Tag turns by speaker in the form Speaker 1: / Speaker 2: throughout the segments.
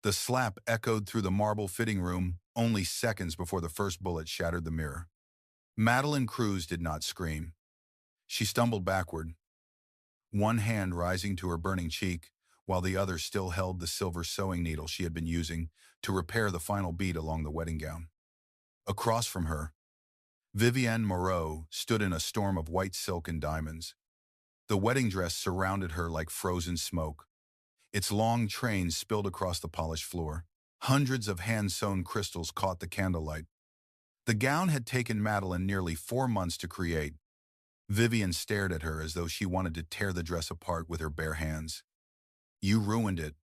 Speaker 1: The slap echoed through the marble fitting room only seconds before the first bullet shattered the mirror. Madeline Cruz did not scream. She stumbled backward, one hand rising to her burning cheek, while the other still held the silver sewing needle she had been using to repair the final bead along the wedding gown. Across from her, Vivienne Moreau stood in a storm of white silk and diamonds. The wedding dress surrounded her like frozen smoke. Its long train spilled across the polished floor. Hundreds of hand-sewn crystals caught the candlelight. The gown had taken Madeline nearly 4 months to create. Vivienne stared at her as though she wanted to tear the dress apart with her bare hands. "You ruined it."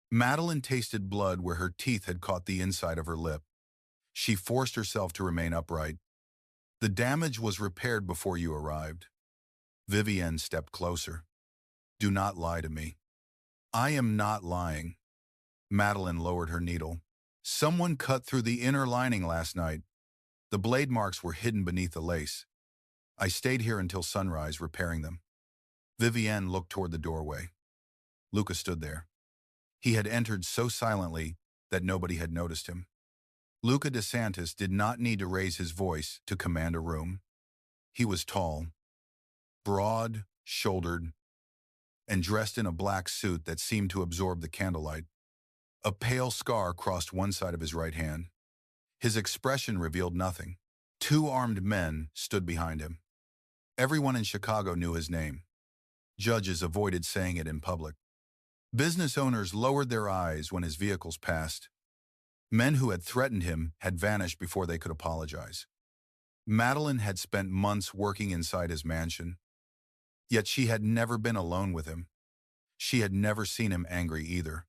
Speaker 1: Madeline tasted blood where her teeth had caught the inside of her lip. She forced herself to remain upright. "The damage was repaired before you arrived." Vivienne stepped closer. "Do not lie to me." "I am not lying." Madeline lowered her needle. "Someone cut through the inner lining last night. The blade marks were hidden beneath the lace. I stayed here until sunrise, repairing them." Vivienne looked toward the doorway. Luca stood there. He had entered so silently that nobody had noticed him. Luca DeSantis did not need to raise his voice to command a room. He was tall, broad-shouldered, and dressed in a black suit that seemed to absorb the candlelight. A pale scar crossed one side of his right hand. His expression revealed nothing. 2 armed men stood behind him. Everyone in Chicago knew his name. Judges avoided saying it in public. Business owners lowered their eyes when his vehicles passed. Men who had threatened him had vanished before they could apologize. Madeline had spent months working inside his mansion. Yet she had never been alone with him. She had never seen him angry either.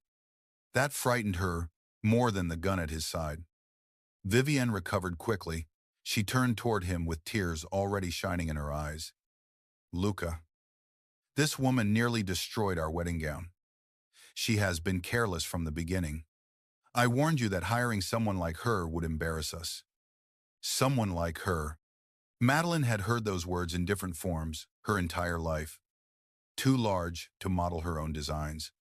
Speaker 1: That frightened her more than the gun at his side. Vivienne recovered quickly. She turned toward him with tears already shining in her eyes. "Luca, this woman nearly destroyed our wedding gown. She has been careless from the beginning. I warned you that hiring someone like her would embarrass us." Someone like her. Madeline had heard those words in different forms her entire life. Too large to model her own designs.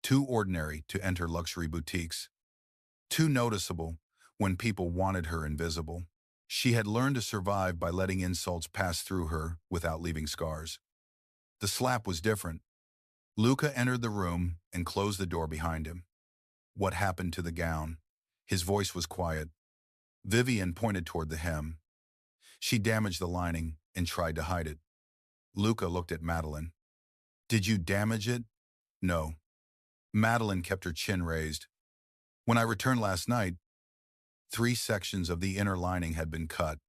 Speaker 1: Too ordinary to enter luxury boutiques. Too noticeable when people wanted her invisible. She had learned to survive by letting insults pass through her without leaving scars. The slap was different. Luca entered the room and closed the door behind him. "What happened to the gown?" His voice was quiet. Vivienne pointed toward the hem. "She damaged the lining and tried to hide it." Luca looked at Madeline. "Did you damage it?" "No." Madeline kept her chin raised. "When I returned last night, 3 sections of the inner lining had been cut.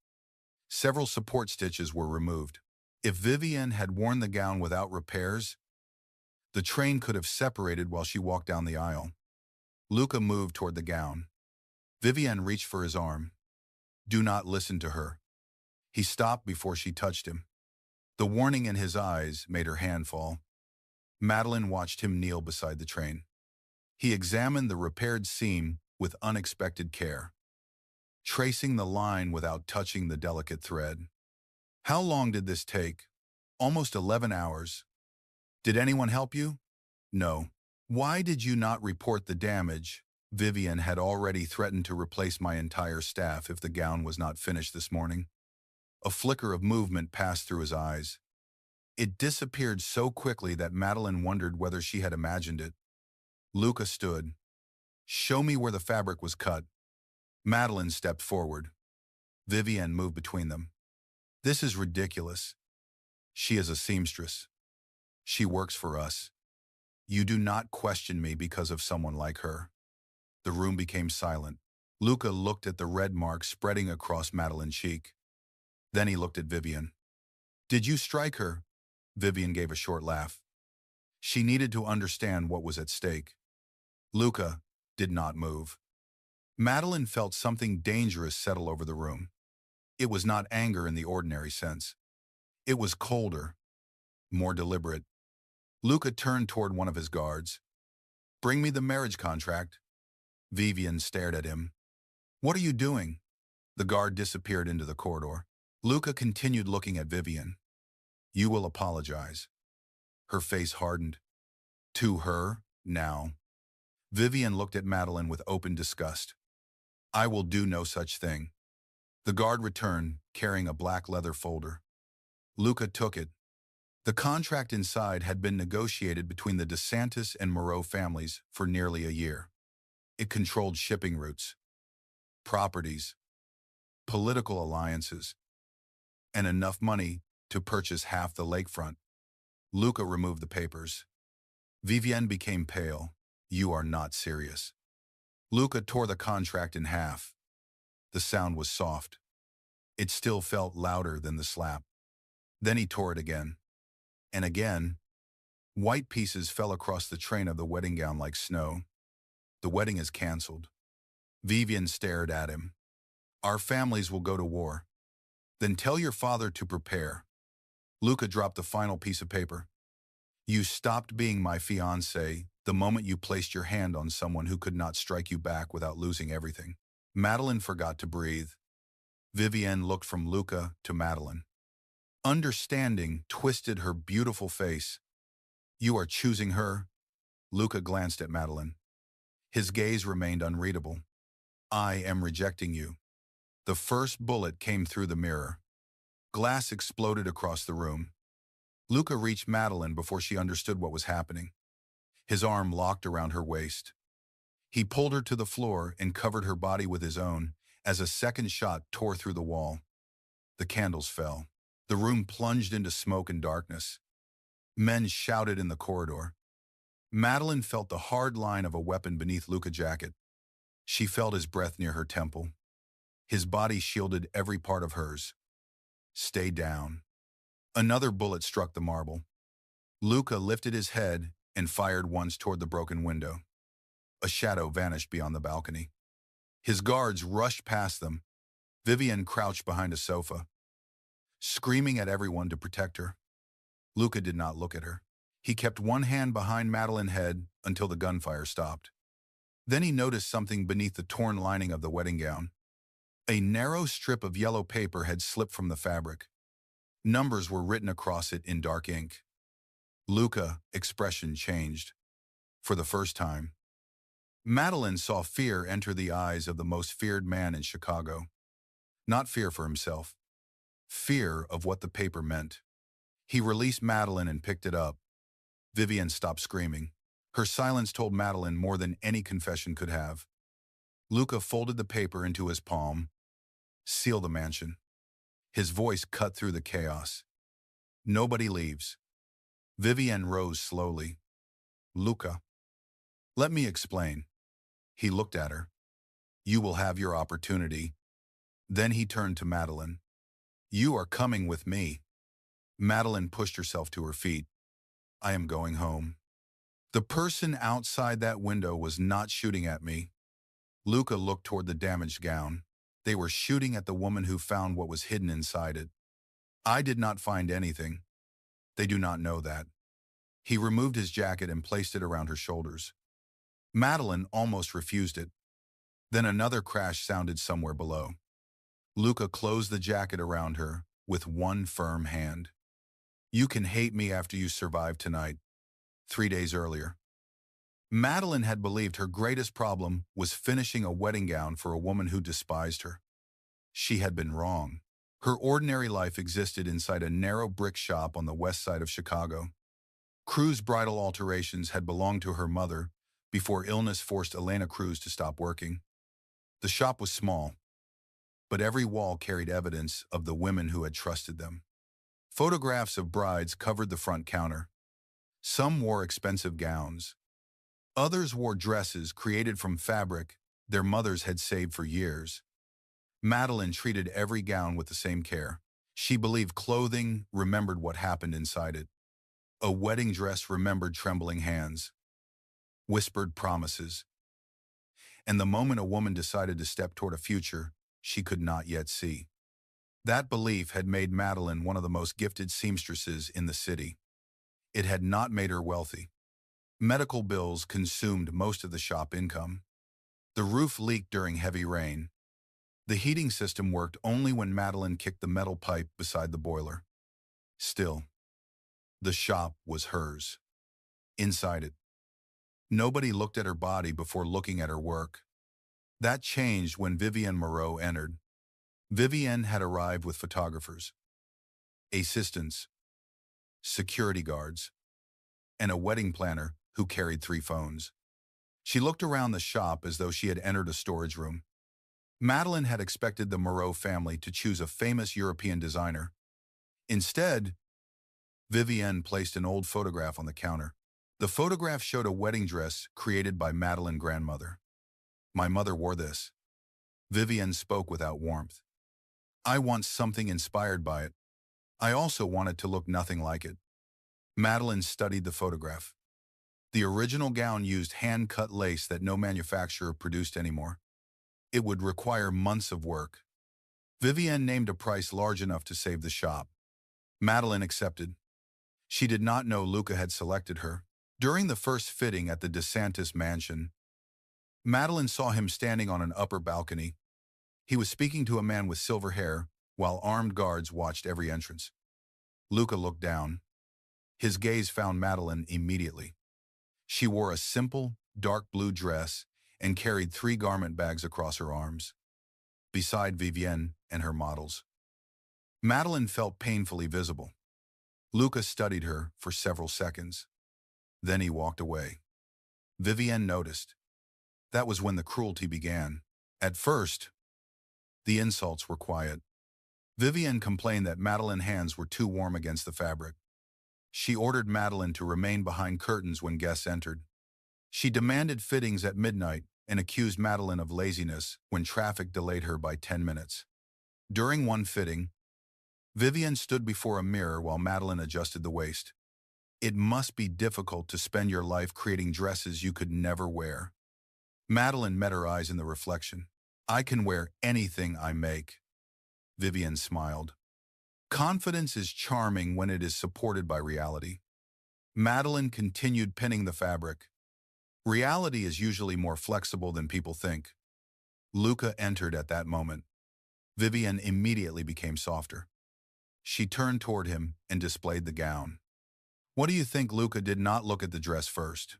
Speaker 1: Several support stitches were removed. If Vivienne had worn the gown without repairs, the train could have separated while she walked down the aisle." Luca moved toward the gown. Vivienne reached for his arm. "Do not listen to her." He stopped before she touched him. The warning in his eyes made her hand fall. Madeline watched him kneel beside the train. He examined the repaired seam with unexpected care, tracing the line without touching the delicate thread. "How long did this take?" "Almost 11 hours. Did anyone help you?" "No." "Why did you not report the damage?" "Vivienne had already threatened to replace my entire staff if the gown was not finished this morning." A flicker of movement passed through his eyes. It disappeared so quickly that Madeline wondered whether she had imagined it. Luca stood. "Show me where the fabric was cut." Madeline stepped forward. Vivienne moved between them. "This is ridiculous. She is a seamstress. She works for us. You do not question me because of someone like her." The room became silent. Luca looked at the red mark spreading across Madeline's cheek. Then he looked at Vivienne. "Did you strike her?" Vivienne gave a short laugh. She needed to understand what was at stake. Luca did not move. Madeline felt something dangerous settle over the room. It was not anger in the ordinary sense. It was colder, more deliberate. Luca turned toward one of his guards. "Bring me the marriage contract." Vivienne stared at him. "What are you doing?" The guard disappeared into the corridor. Luca continued looking at Vivienne. "You will apologize." Her face hardened. "To her, now." Vivian looked at Madeline with open disgust. I will do no such thing. The guard returned, carrying a black leather folder. Luca took it. The contract inside had been negotiated between the DeSantis and Moreau families for nearly a year. It controlled shipping routes, properties, political alliances, and enough money to purchase half the lakefront. Luca removed the papers. Vivienne became pale. You are not serious. Luca tore the contract in half. The sound was soft. It still felt louder than the slap. Then he tore it again. And again. White pieces fell across the train of the wedding gown like snow. The wedding is canceled. Vivian stared at him. Our families will go to war. Then tell your father to prepare. Luca dropped the final piece of paper. You stopped being my fiancé the moment you placed your hand on someone who could not strike you back without losing everything. Madeline forgot to breathe. Vivienne looked from Luca to Madeline. Understanding twisted her beautiful face. You are choosing her? Luca glanced at Madeline. His gaze remained unreadable. I am rejecting you. The first bullet came through the mirror. Glass exploded across the room. Luca reached Madeline before she understood what was happening. His arm locked around her waist. He pulled her to the floor and covered her body with his own as a second shot tore through the wall. The candles fell. The room plunged into smoke and darkness. Men shouted in the corridor. Madeline felt the hard line of a weapon beneath Luca's jacket. She felt his breath near her temple. His body shielded every part of hers. Stay down. Another bullet struck the marble. Luca lifted his head and fired once toward the broken window. A shadow vanished beyond the balcony. His guards rushed past them. Vivian crouched behind a sofa, screaming at everyone to protect her. Luca did not look at her. He kept one hand behind Madeline's head until the gunfire stopped. Then he noticed something beneath the torn lining of the wedding gown. A narrow strip of yellow paper had slipped from the fabric. Numbers were written across it in dark ink. Luca's expression changed. For the first time, Madeline saw fear enter the eyes of the most feared man in Chicago. Not fear for himself. Fear of what the paper meant. He released Madeline and picked it up. Vivian stopped screaming. Her silence told Madeline more than any confession could have. Luca folded the paper into his palm. Seal the mansion. His voice cut through the chaos. Nobody leaves. Vivian rose slowly. Luca. Let me explain. He looked at her. You will have your opportunity. Then he turned to Madeline. You are coming with me. Madeline pushed herself to her feet. I am going home. The person outside that window was not shooting at me. Luca looked toward the damaged gown. They were shooting at the woman who found what was hidden inside it. I did not find anything. They do not know that. He removed his jacket and placed it around her shoulders. Madeline almost refused it. Then another crash sounded somewhere below. Luca closed the jacket around her with one firm hand. You can hate me after you survived tonight. 3 days earlier. Madeline had believed her greatest problem was finishing a wedding gown for a woman who despised her. She had been wrong. Her ordinary life existed inside a narrow brick shop on the west side of Chicago. Cruz's bridal alterations had belonged to her mother before illness forced Elena Cruz to stop working. The shop was small, but every wall carried evidence of the women who had trusted them. Photographs of brides covered the front counter. Some wore expensive gowns. Others wore dresses created from fabric their mothers had saved for years. Madeline treated every gown with the same care. She believed clothing remembered what happened inside it. A wedding dress remembered trembling hands, whispered promises. And the moment a woman decided to step toward a future she could not yet see. That belief had made Madeline one of the most gifted seamstresses in the city. It had not made her wealthy. Medical bills consumed most of the shop income. The roof leaked during heavy rain. The heating system worked only when Madeline kicked the metal pipe beside the boiler. Still, the shop was hers. Inside it, Nobody looked at her body before looking at her work. That changed when Vivienne Moreau entered. Vivienne had arrived with photographers, assistants, security guards, and a wedding planner who carried 3 phones. She looked around the shop as though she had entered a storage room. Madeline had expected the Moreau family to choose a famous European designer. Instead, Vivienne placed an old photograph on the counter. The photograph showed a wedding dress created by Madeline's grandmother. "My mother wore this." Vivienne spoke without warmth. "I want something inspired by it. I also want it to look nothing like it." Madeline studied the photograph. The original gown used hand-cut lace that no manufacturer produced anymore. It would require months of work. Vivienne named a price large enough to save the shop. Madeline accepted. She did not know Luca had selected her. During the first fitting at the DeSantis mansion, Madeline saw him standing on an upper balcony. He was speaking to a man with silver hair, while armed guards watched every entrance. Luca looked down. His gaze found Madeline immediately. She wore a simple, dark blue dress and carried 3 garment bags across her arms, beside Vivienne and her models. Madeline felt painfully visible. Luca studied her for several seconds. Then he walked away. Vivienne noticed. That was when the cruelty began. At first, the insults were quiet. Vivienne complained that Madeline's hands were too warm against the fabric. She ordered Madeline to remain behind curtains when guests entered. She demanded fittings at midnight and accused Madeline of laziness when traffic delayed her by 10 minutes. During one fitting, Vivienne stood before a mirror while Madeline adjusted the waist. "It must be difficult to spend your life creating dresses you could never wear." Madeline met her eyes in the reflection. "I can wear anything I make." Vivienne smiled. Confidence is charming when it is supported by reality. Madeline continued pinning the fabric. Reality is usually more flexible than people think. Luca entered at that moment. Vivienne immediately became softer. She turned toward him and displayed the gown. "What do you think?" Luca did not look at the dress first.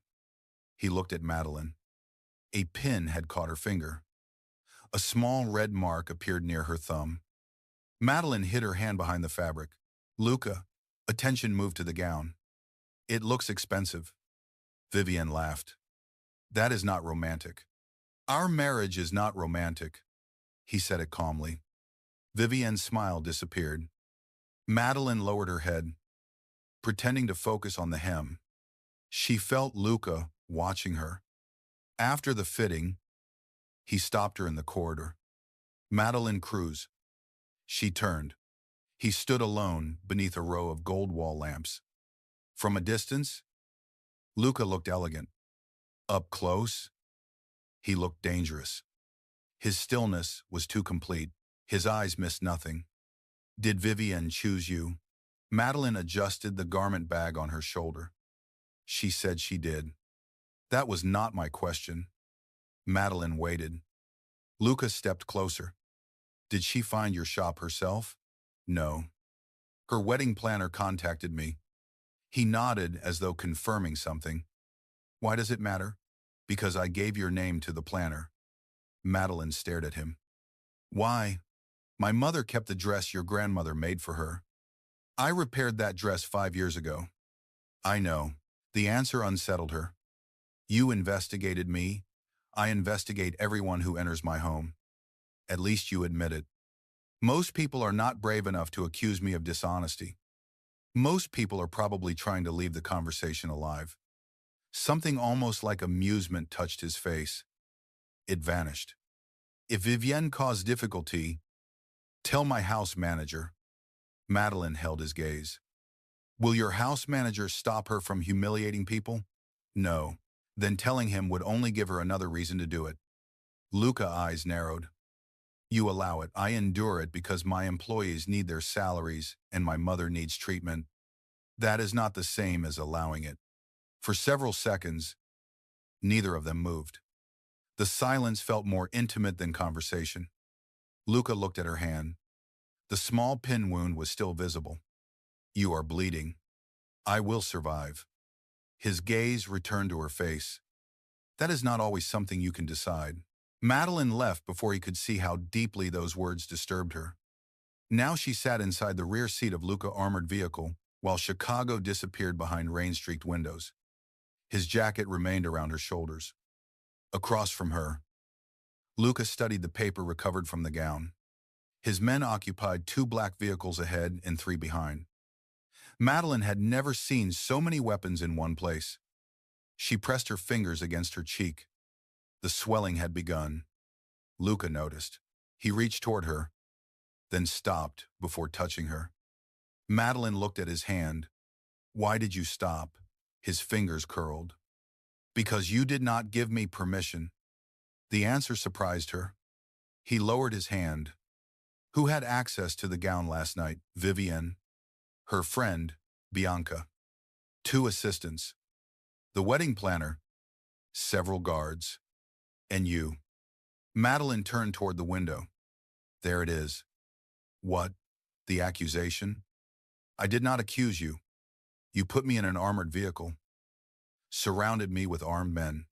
Speaker 1: He looked at Madeline. A pin had caught her finger. A small red mark appeared near her thumb. Madeline hid her hand behind the fabric. "Luca," attention moved to the gown. "It looks expensive." Vivienne laughed. "That is not romantic." "Our marriage is not romantic." He said it calmly. Vivienne's smile disappeared. Madeline lowered her head, pretending to focus on the hem. She felt Luca watching her. After the fitting, he stopped her in the corridor. "Madeline Cruz." She turned. He stood alone beneath a row of gold wall lamps. From a distance, Luca looked elegant. Up close, he looked dangerous. His stillness was too complete. His eyes missed nothing. "Did Vivienne choose you?" Madeline adjusted the garment bag on her shoulder. She said she did. "That was not my question." Madeline waited. Luca stepped closer. "Did she find your shop herself?" "No. Her wedding planner contacted me." He nodded as though confirming something. "Why does it matter?" "Because I gave your name to the planner." Madeline stared at him. "Why?" "My mother kept the dress your grandmother made for her. I repaired that dress 5 years ago." "I know." The answer unsettled her. "You investigated me. I investigate everyone who enters my home. At least you admit it. Most people are not brave enough to accuse me of dishonesty. Most people are probably trying to leave the conversation alive." Something almost like amusement touched his face. It vanished. "If Vivienne caused difficulty, tell my house manager." Madeline held his gaze. "Will your house manager stop her from humiliating people?" "No." Then telling him would only give her another reason to do it. Luca's eyes narrowed. "You allow it. I endure it because my employees need their salaries and my mother needs treatment. That is not the same as allowing it." For several seconds, neither of them moved. The silence felt more intimate than conversation. Luca looked at her hand. The small pin wound was still visible. "You are bleeding." "I will survive." His gaze returned to her face. That is not always something you can decide. Madeline left before he could see how deeply those words disturbed her. Now she sat inside the rear seat of Luca's armored vehicle, while Chicago disappeared behind rain-streaked windows. His jacket remained around her shoulders. Across from her, Luca studied the paper recovered from the gown. His men occupied 2 black vehicles ahead and 3 behind. Madeline had never seen so many weapons in one place. She pressed her fingers against her cheek. The swelling had begun. Luca noticed. He reached toward her, then stopped before touching her. Madeline looked at his hand. "Why did you stop?" His fingers curled. "Because you did not give me permission." The answer surprised her. He lowered his hand. Who had access to the gown last night? Vivienne. Her friend, Bianca. 2 assistants. The wedding planner. Several guards. And you. Madeline turned toward the window. There it is. What? The accusation? I did not accuse you. You put me in an armored vehicle, surrounded me with armed men,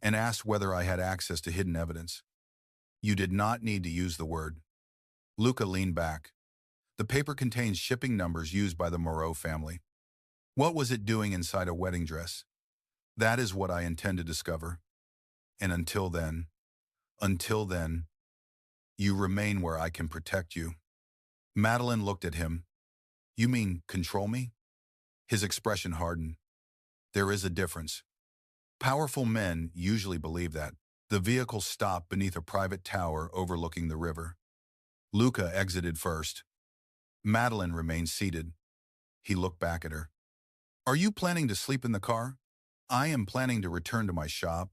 Speaker 1: and asked whether I had access to hidden evidence. You did not need to use the word. Luca leaned back. The paper contains shipping numbers used by the Moreau family. What was it doing inside a wedding dress? That is what I intend to discover. And until then, you remain where I can protect you. Madeline looked at him. You mean control me? His expression hardened. There is a difference. Powerful men usually believe that. The vehicle stopped beneath a private tower overlooking the river. Luca exited first. Madeline remained seated. He looked back at her. Are you planning to sleep in the car? I am planning to return to my shop.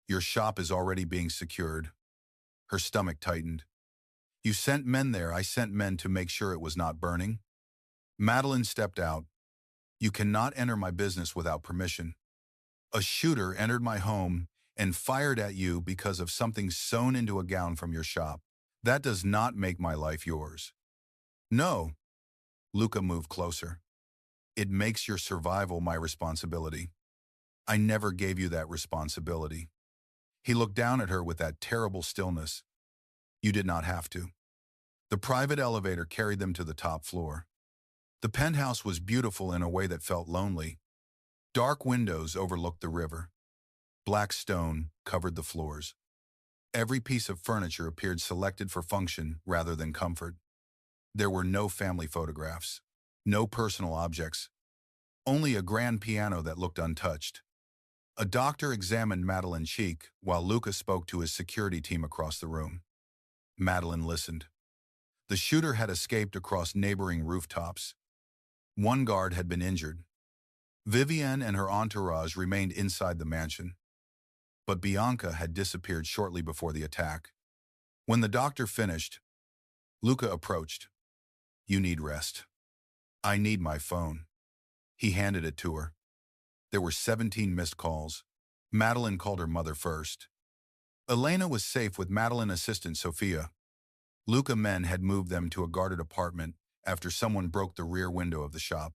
Speaker 1: Your shop is already being secured. Her stomach tightened. You sent men there. I sent men to make sure it was not burning. Madeline stepped out. You cannot enter my business without permission. A shooter entered my home and fired at you because of something sewn into a gown from your shop. That does not make my life yours. No. Luca moved closer. It makes your survival my responsibility. I never gave you that responsibility. He looked down at her with that terrible stillness. You did not have to. The private elevator carried them to the top floor. The penthouse was beautiful in a way that felt lonely. Dark windows overlooked the river. Black stone covered the floors. Every piece of furniture appeared selected for function rather than comfort. There were no family photographs, no personal objects, only a grand piano that looked untouched. A doctor examined Madeline's cheek while Luca spoke to his security team across the room. Madeline listened. The shooter had escaped across neighboring rooftops. One guard had been injured. Vivienne and her entourage remained inside the mansion. But Bianca had disappeared shortly before the attack. When the doctor finished, Luca approached. You need rest. I need my phone. He handed it to her. There were 17 missed calls. Madeline called her mother first. Elena was safe with Madeline's assistant Sophia. Luca men had moved them to a guarded apartment after someone broke the rear window of the shop.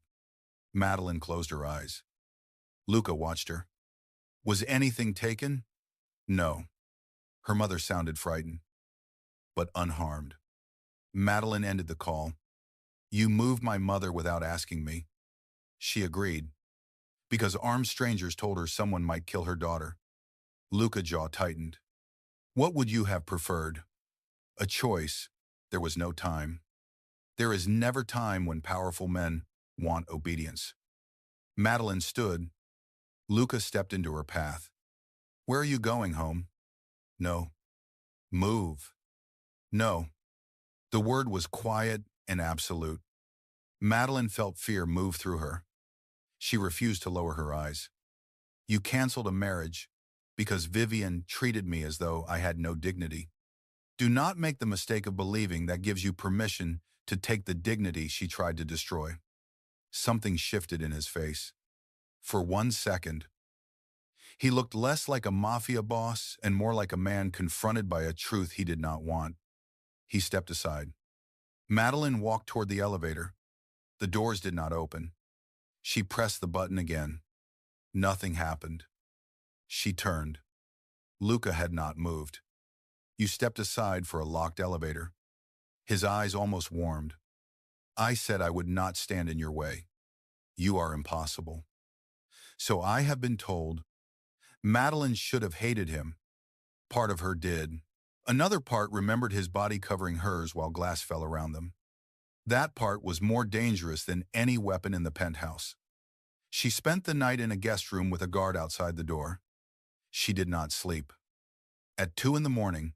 Speaker 1: Madeline closed her eyes. Luca watched her. Was anything taken? No. Her mother sounded frightened, but unharmed. Madeline ended the call. You moved my mother without asking me. She agreed, because armed strangers told her someone might kill her daughter. Luca's jaw tightened. What would you have preferred? A choice. There was no time. There is never time when powerful men want obedience. Madeline stood. Luca stepped into her path. Where are you going, home? No. Move. No. The word was quiet and absolute. Madeline felt fear move through her. She refused to lower her eyes. You canceled a marriage because Vivienne treated me as though I had no dignity. Do not make the mistake of believing that gives you permission to take the dignity she tried to destroy. Something shifted in his face. For 1 second, he looked less like a mafia boss and more like a man confronted by a truth he did not want. He stepped aside. Madeline walked toward the elevator. The doors did not open. She pressed the button again. Nothing happened. She turned. Luca had not moved. You stepped aside for a locked elevator. His eyes almost warmed. I said I would not stand in your way. You are impossible. So I have been told. Madeline should have hated him. Part of her did. Another part remembered his body covering hers while glass fell around them. That part was more dangerous than any weapon in the penthouse. She spent the night in a guest room with a guard outside the door. She did not sleep. At 2 in the morning,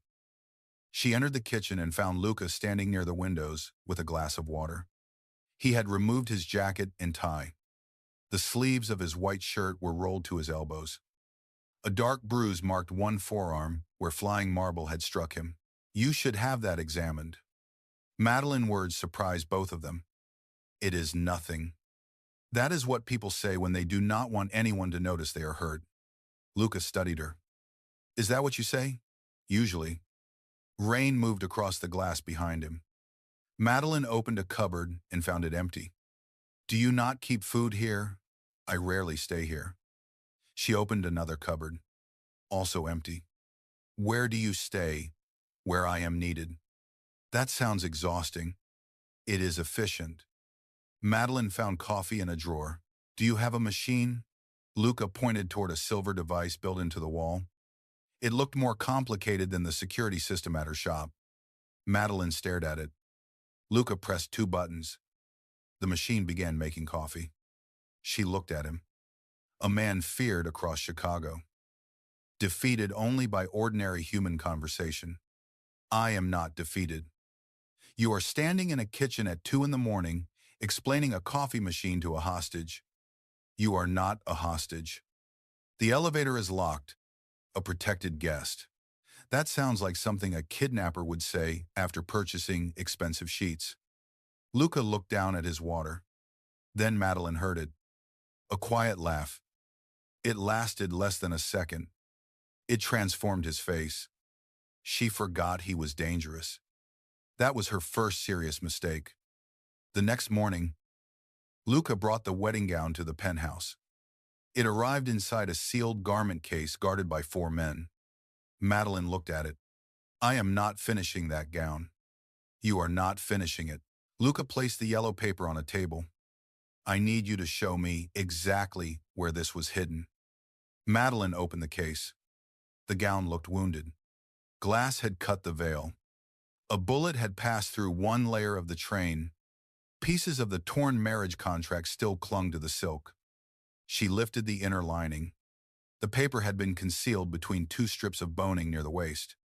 Speaker 1: she entered the kitchen and found Luca standing near the windows with a glass of water. He had removed his jacket and tie. The sleeves of his white shirt were rolled to his elbows. A dark bruise marked one forearm where flying marble had struck him. You should have that examined. Madeline's words surprised both of them. It is nothing. That is what people say when they do not want anyone to notice they are hurt. Luca studied her. Is that what you say? Usually. Rain moved across the glass behind him. Madeline opened a cupboard and found it empty. Do you not keep food here? I rarely stay here. She opened another cupboard, also empty. Where do you stay? Where I am needed. That sounds exhausting. It is efficient. Madeline found coffee in a drawer. Do you have a machine? Luca pointed toward a silver device built into the wall. It looked more complicated than the security system at her shop. Madeline stared at it. Luca pressed 2 buttons. The machine began making coffee. She looked at him. A man feared across Chicago. Defeated only by ordinary human conversation. I am not defeated. You are standing in a kitchen at 2 in the morning, explaining a coffee machine to a hostage. You are not a hostage. The elevator is locked. A protected guest. That sounds like something a kidnapper would say after purchasing expensive sheets. Luca looked down at his water. Then Madeline heard it. A quiet laugh. It lasted less than a second. It transformed his face. She forgot he was dangerous. That was her first serious mistake. The next morning, Luca brought the wedding gown to the penthouse. It arrived inside a sealed garment case guarded by 4 men. Madeline looked at it. I am not finishing that gown. You are not finishing it. Luca placed the yellow paper on a table. I need you to show me exactly where this was hidden. Madeline opened the case. The gown looked wounded. Glass had cut the veil. A bullet had passed through one layer of the train. Pieces of the torn marriage contract still clung to the silk. She lifted the inner lining. The paper had been concealed between 2 strips of boning near the waist.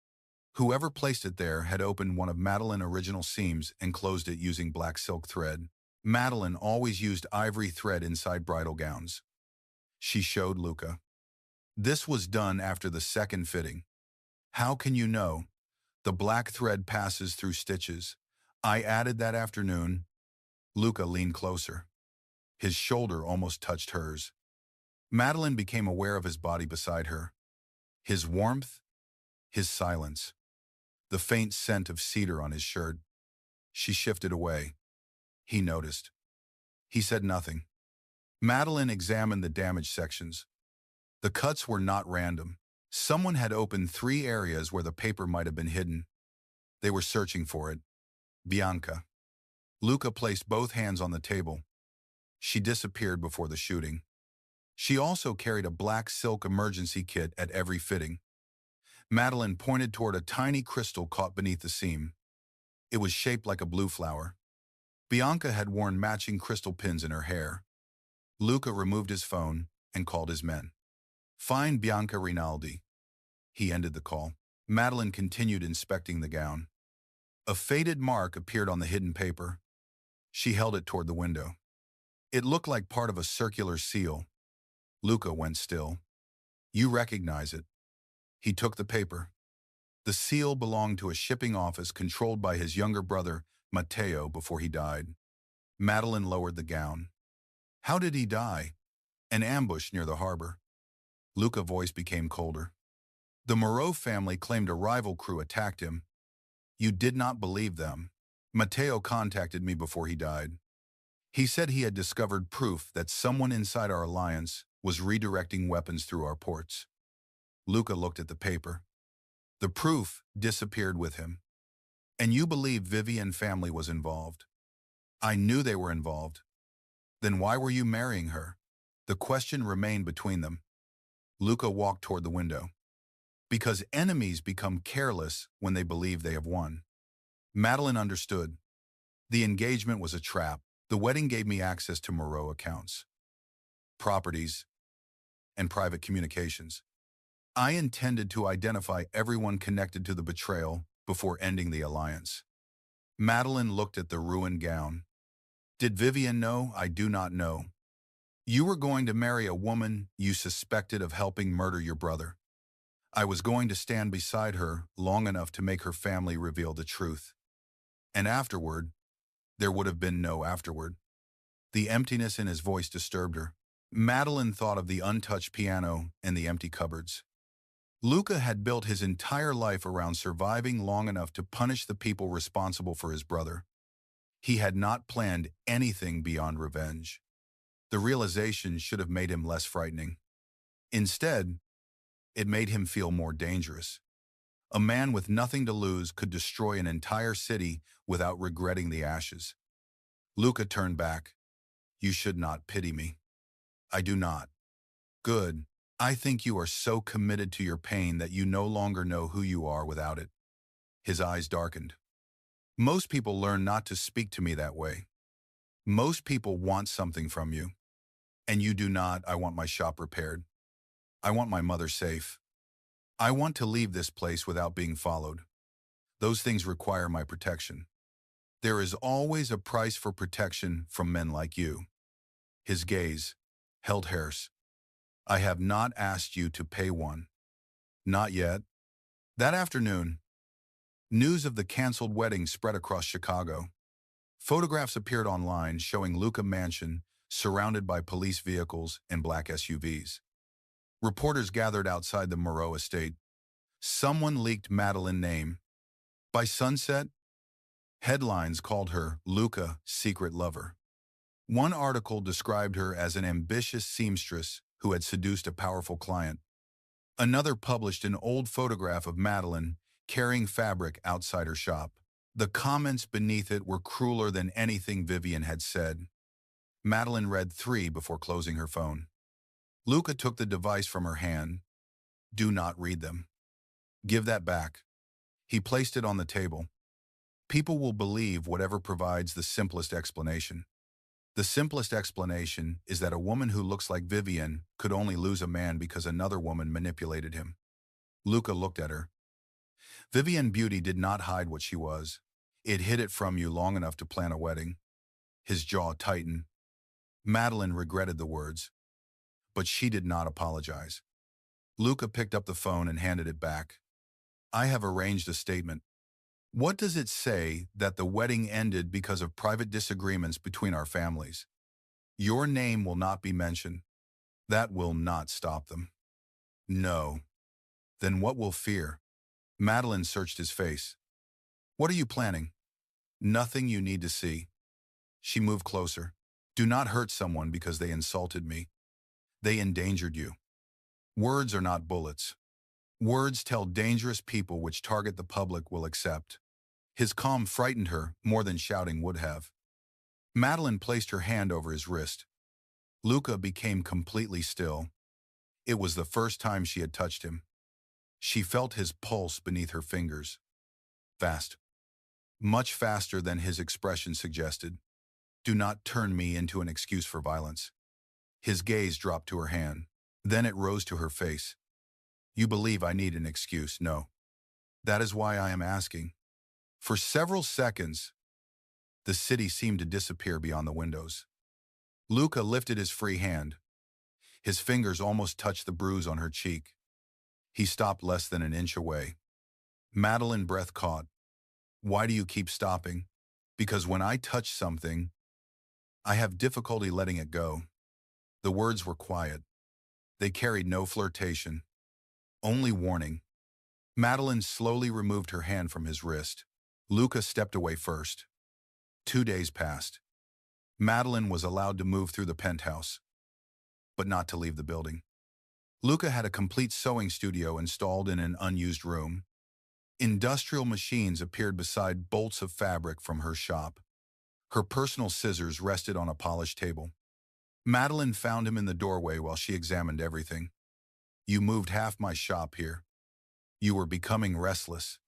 Speaker 1: Whoever placed it there had opened one of Madeline's original seams and closed it using black silk thread. Madeline always used ivory thread inside bridal gowns. She showed Luca. This was done after the second fitting. How can you know? The black thread passes through stitches. I added that afternoon. Luca leaned closer. His shoulder almost touched hers. Madeline became aware of his body beside her. His warmth, his silence, the faint scent of cedar on his shirt. She shifted away. He noticed. He said nothing. Madeline examined the damaged sections. The cuts were not random. Someone had opened 3 areas where the paper might have been hidden. They were searching for it. Bianca. Luca placed both hands on the table. She disappeared before the shooting. She also carried a black silk emergency kit at every fitting. Madeline pointed toward a tiny crystal caught beneath the seam. It was shaped like a blue flower. Bianca had worn matching crystal pins in her hair. Luca removed his phone and called his men. Find Bianca Rinaldi. He ended the call. Madeline continued inspecting the gown. A faded mark appeared on the hidden paper. She held it toward the window. It looked like part of a circular seal. Luca went still. You recognize it. He took the paper. The seal belonged to a shipping office controlled by his younger brother, Matteo, before he died. Madeline lowered the gown. How did he die? An ambush near the harbor. Luca's voice became colder. The Moreau family claimed a rival crew attacked him. You did not believe them. Matteo contacted me before he died. He said he had discovered proof that someone inside our alliance was redirecting weapons through our ports. Luca looked at the paper. The proof disappeared with him. And you believe Vivian family was involved? I knew they were involved. Then why were you marrying her? The question remained between them. Luca walked toward the window. Because enemies become careless when they believe they have won. Madeline understood. The engagement was a trap. The wedding gave me access to Moreau accounts, properties, and private communications. I intended to identify everyone connected to the betrayal before ending the alliance. Madeline looked at the ruined gown. Did Vivian know? I do not know. You were going to marry a woman you suspected of helping murder your brother. I was going to stand beside her long enough to make her family reveal the truth. And afterward, there would have been no afterward. The emptiness in his voice disturbed her. Madeline thought of the untouched piano and the empty cupboards. Luca had built his entire life around surviving long enough to punish the people responsible for his brother. He had not planned anything beyond revenge. The realization should have made him less frightening. Instead, it made him feel more dangerous. A man with nothing to lose could destroy an entire city without regretting the ashes. Luca turned back. You should not pity me. I do not. Good. I think you are so committed to your pain that you no longer know who you are without it. His eyes darkened. Most people learn not to speak to me that way. Most people want something from you. And you do not. I want my shop repaired. I want my mother safe. I want to leave this place without being followed. Those things require my protection. There is always a price for protection from men like you. His gaze held hers. I have not asked you to pay one. Not yet. That afternoon, news of the canceled wedding spread across Chicago. Photographs appeared online showing Luca Mansion surrounded by police vehicles and black SUVs. Reporters gathered outside the Moreau estate. Someone leaked Madeline's name. By sunset, headlines called her Luca's secret lover. One article described her as an ambitious seamstress who had seduced a powerful client. Another published an old photograph of Madeline carrying fabric outside her shop. The comments beneath it were crueler than anything Vivian had said. Madeline read 3 before closing her phone. Luca took the device from her hand. Do not read them. Give that back. He placed it on the table. People will believe whatever provides the simplest explanation. The simplest explanation is that a woman who looks like Vivian could only lose a man because another woman manipulated him. Luca looked at her. Vivian Beauty did not hide what she was. It hid it from you long enough to plan a wedding. His jaw tightened. Madeline regretted the words, but she did not apologize. Luca picked up the phone and handed it back. I have arranged a statement. What does it say? That the wedding ended because of private disagreements between our families. Your name will not be mentioned. That will not stop them. No. Then what will fear? Madeline searched his face. What are you planning? Nothing you need to see. She moved closer. Do not hurt someone because they insulted me. They endangered you. Words are not bullets. Words tell dangerous people which target the public will accept. His calm frightened her more than shouting would have. Madeline placed her hand over his wrist. Luca became completely still. It was the first time she had touched him. She felt his pulse beneath her fingers. Fast. Much faster than his expression suggested. Do not turn me into an excuse for violence. His gaze dropped to her hand. Then it rose to her face. You believe I need an excuse? No. That is why I am asking. For several seconds, the city seemed to disappear beyond the windows. Luca lifted his free hand. His fingers almost touched the bruise on her cheek. He stopped less than an inch away. Madeline's breath caught. Why do you keep stopping? Because when I touch something, I have difficulty letting it go. The words were quiet. They carried no flirtation, only warning. Madeline slowly removed her hand from his wrist. Luca stepped away first. 2 days passed. Madeline was allowed to move through the penthouse, but not to leave the building. Luca had a complete sewing studio installed in an unused room. Industrial machines appeared beside bolts of fabric from her shop. Her personal scissors rested on a polished table. Madeline found him in the doorway while she examined everything. You moved half my shop here. You were becoming restless.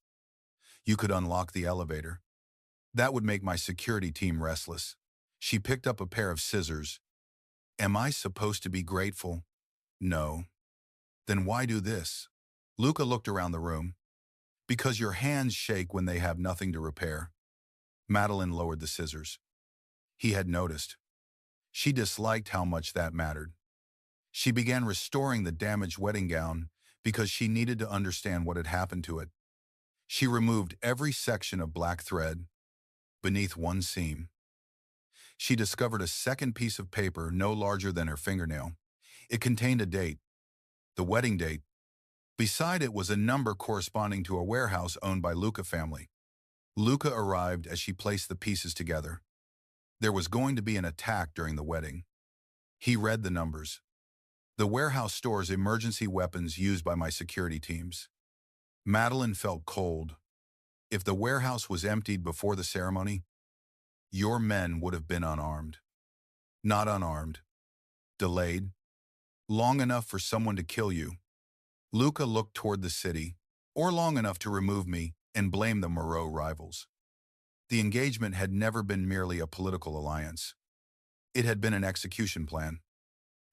Speaker 1: You could unlock the elevator. That would make my security team restless. She picked up a pair of scissors. Am I supposed to be grateful? No. Then why do this? Luca looked around the room. Because your hands shake when they have nothing to repair. Madeline lowered the scissors. He had noticed. She disliked how much that mattered. She began restoring the damaged wedding gown because she needed to understand what had happened to it. She removed every section of black thread beneath one seam. She discovered a second piece of paper no larger than her fingernail. It contained a date, the wedding date. Beside it was a number corresponding to a warehouse owned by Luca family. Luca arrived as she placed the pieces together. There was going to be an attack during the wedding. He read the numbers. The warehouse stores emergency weapons used by my security teams. Madeline felt cold. If the warehouse was emptied before the ceremony, your men would have been unarmed. Not unarmed. Delayed. Long enough for someone to kill you. Luca looked toward the city, or long enough to remove me and blame the Moreau rivals. The engagement had never been merely a political alliance. It had been an execution plan.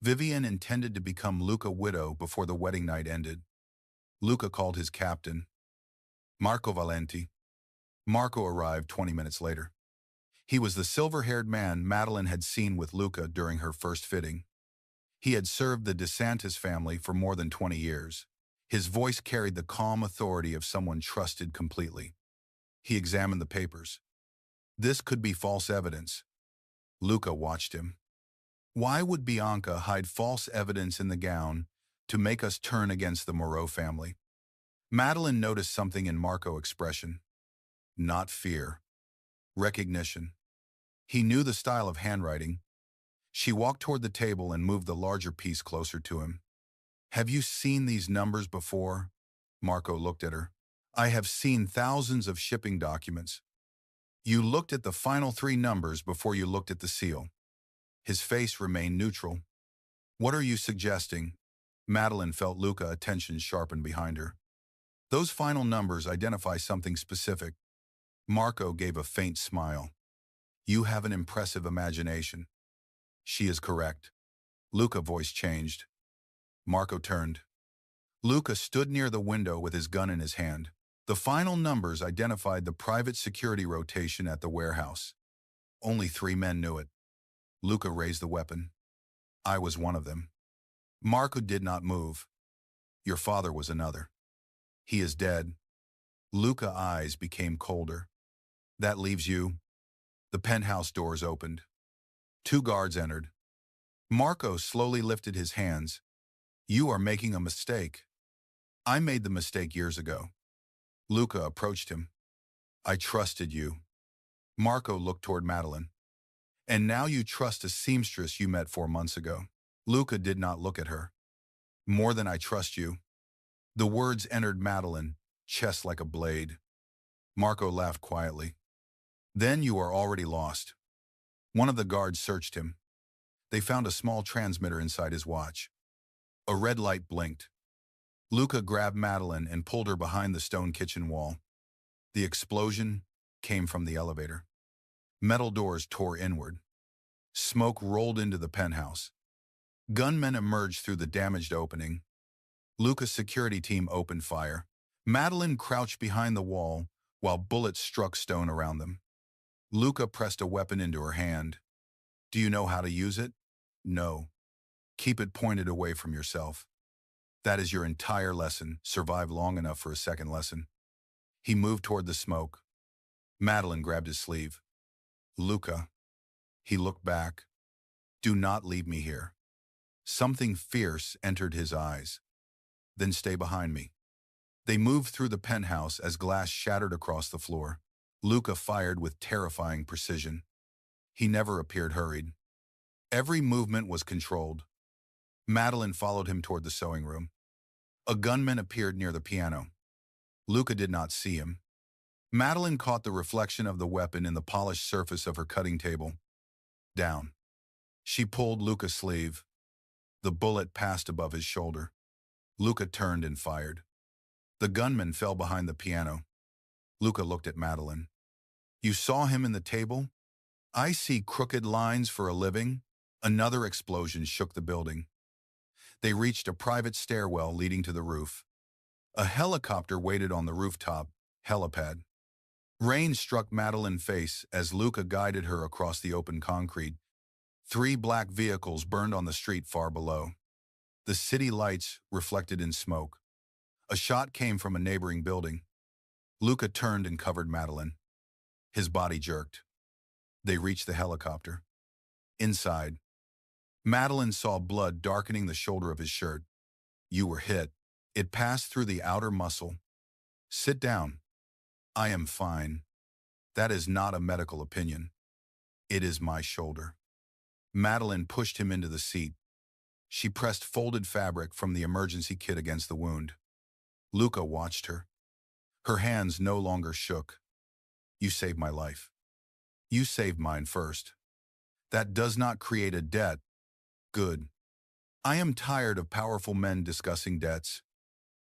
Speaker 1: Vivian intended to become Luca's widow before the wedding night ended. Luca called his captain, Marco Valenti. Marco arrived 20 minutes later. He was the silver-haired man Madeline had seen with Luca during her first fitting. He had served the DeSantis family for more than 20 years. His voice carried the calm authority of someone trusted completely. He examined the papers. This could be false evidence. Luca watched him. Why would Bianca hide false evidence in the gown to make us turn against the Moreau family? Madeline noticed something in Marco's expression. Not fear. Recognition. He knew the style of handwriting. She walked toward the table and moved the larger piece closer to him. Have you seen these numbers before? Marco looked at her. I have seen thousands of shipping documents. You looked at the final 3 numbers before you looked at the seal. His face remained neutral. What are you suggesting? Madeline felt Luca's attention sharpen behind her. Those final numbers identify something specific. Marco gave a faint smile. You have an impressive imagination. She is correct. Luca's voice changed. Marco turned. Luca stood near the window with his gun in his hand. The final numbers identified the private security rotation at the warehouse. Only 3 men knew it. Luca raised the weapon. I was one of them. Marco did not move. Your father was another. He is dead. Luca's eyes became colder. That leaves you. The penthouse doors opened. 2 guards entered. Marco slowly lifted his hands. You are making a mistake. I made the mistake years ago. Luca approached him. I trusted you. Marco looked toward Madeline. And now you trust a seamstress you met 4 months ago. Luca did not look at her. More than I trust you. The words entered Madeline, chest like a blade. Marco laughed quietly. Then you are already lost. One of the guards searched him. They found a small transmitter inside his watch. A red light blinked. Luca grabbed Madeline and pulled her behind the stone kitchen wall. The explosion came from the elevator. Metal doors tore inward. Smoke rolled into the penthouse. Gunmen emerged through the damaged opening. Luca's security team opened fire. Madeline crouched behind the wall while bullets struck stone around them. Luca pressed a weapon into her hand. Do you know how to use it? No. Keep it pointed away from yourself. That is your entire lesson. Survive long enough for a second lesson. He moved toward the smoke. Madeline grabbed his sleeve. Luca. He looked back. Do not leave me here. Something fierce entered his eyes. Then stay behind me. They moved through the penthouse as glass shattered across the floor. Luca fired with terrifying precision. He never appeared hurried. Every movement was controlled. Madeline followed him toward the sewing room. A gunman appeared near the piano. Luca did not see him. Madeline caught the reflection of the weapon in the polished surface of her cutting table. Down. She pulled Luca's sleeve. The bullet passed above his shoulder. Luca turned and fired. The gunman fell behind the piano. Luca looked at Madeline. You saw him in the table? I see crooked lines for a living. Another explosion shook the building. They reached a private stairwell leading to the roof. A helicopter waited on the rooftop, helipad. Rain struck Madeline's face as Luca guided her across the open concrete. 3 black vehicles burned on the street far below. The city lights reflected in smoke. A shot came from a neighboring building. Luca turned and covered Madeline. His body jerked. They reached the helicopter. Inside, Madeline saw blood darkening the shoulder of his shirt. You were hit. It passed through the outer muscle. Sit down. I am fine. That is not a medical opinion. It is my shoulder. Madeline pushed him into the seat. She pressed folded fabric from the emergency kit against the wound. Luca watched her. Her hands no longer shook. You saved my life. You saved mine first. That does not create a debt. Good. I am tired of powerful men discussing debts.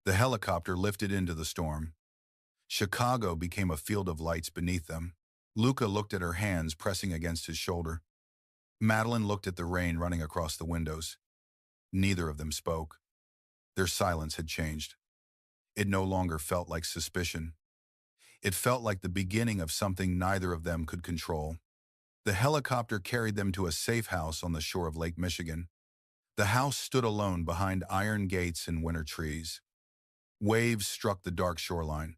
Speaker 1: The helicopter lifted into the storm. Chicago became a field of lights beneath them. Luca looked at her hands pressing against his shoulder. Madeline looked at the rain running across the windows. Neither of them spoke. Their silence had changed. It no longer felt like suspicion. It felt like the beginning of something neither of them could control. The helicopter carried them to a safe house on the shore of Lake Michigan. The house stood alone behind iron gates and winter trees. Waves struck the dark shoreline.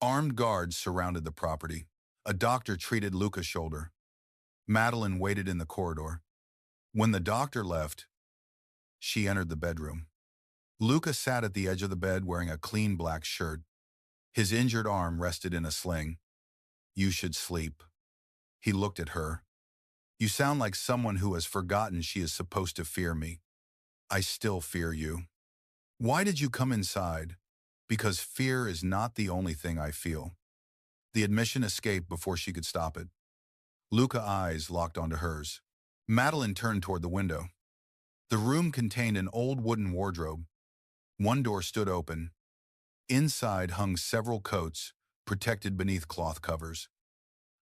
Speaker 1: Armed guards surrounded the property. A doctor treated Luca's shoulder. Madeline waited in the corridor. When the doctor left, she entered the bedroom. Luca sat at the edge of the bed wearing a clean black shirt. His injured arm rested in a sling. You should sleep. He looked at her. You sound like someone who has forgotten she is supposed to fear me. I still fear you. Why did you come inside? Because fear is not the only thing I feel. The admission escaped before she could stop it. Luca's eyes locked onto hers. Madeline turned toward the window. The room contained an old wooden wardrobe. One door stood open. Inside hung several coats, protected beneath cloth covers.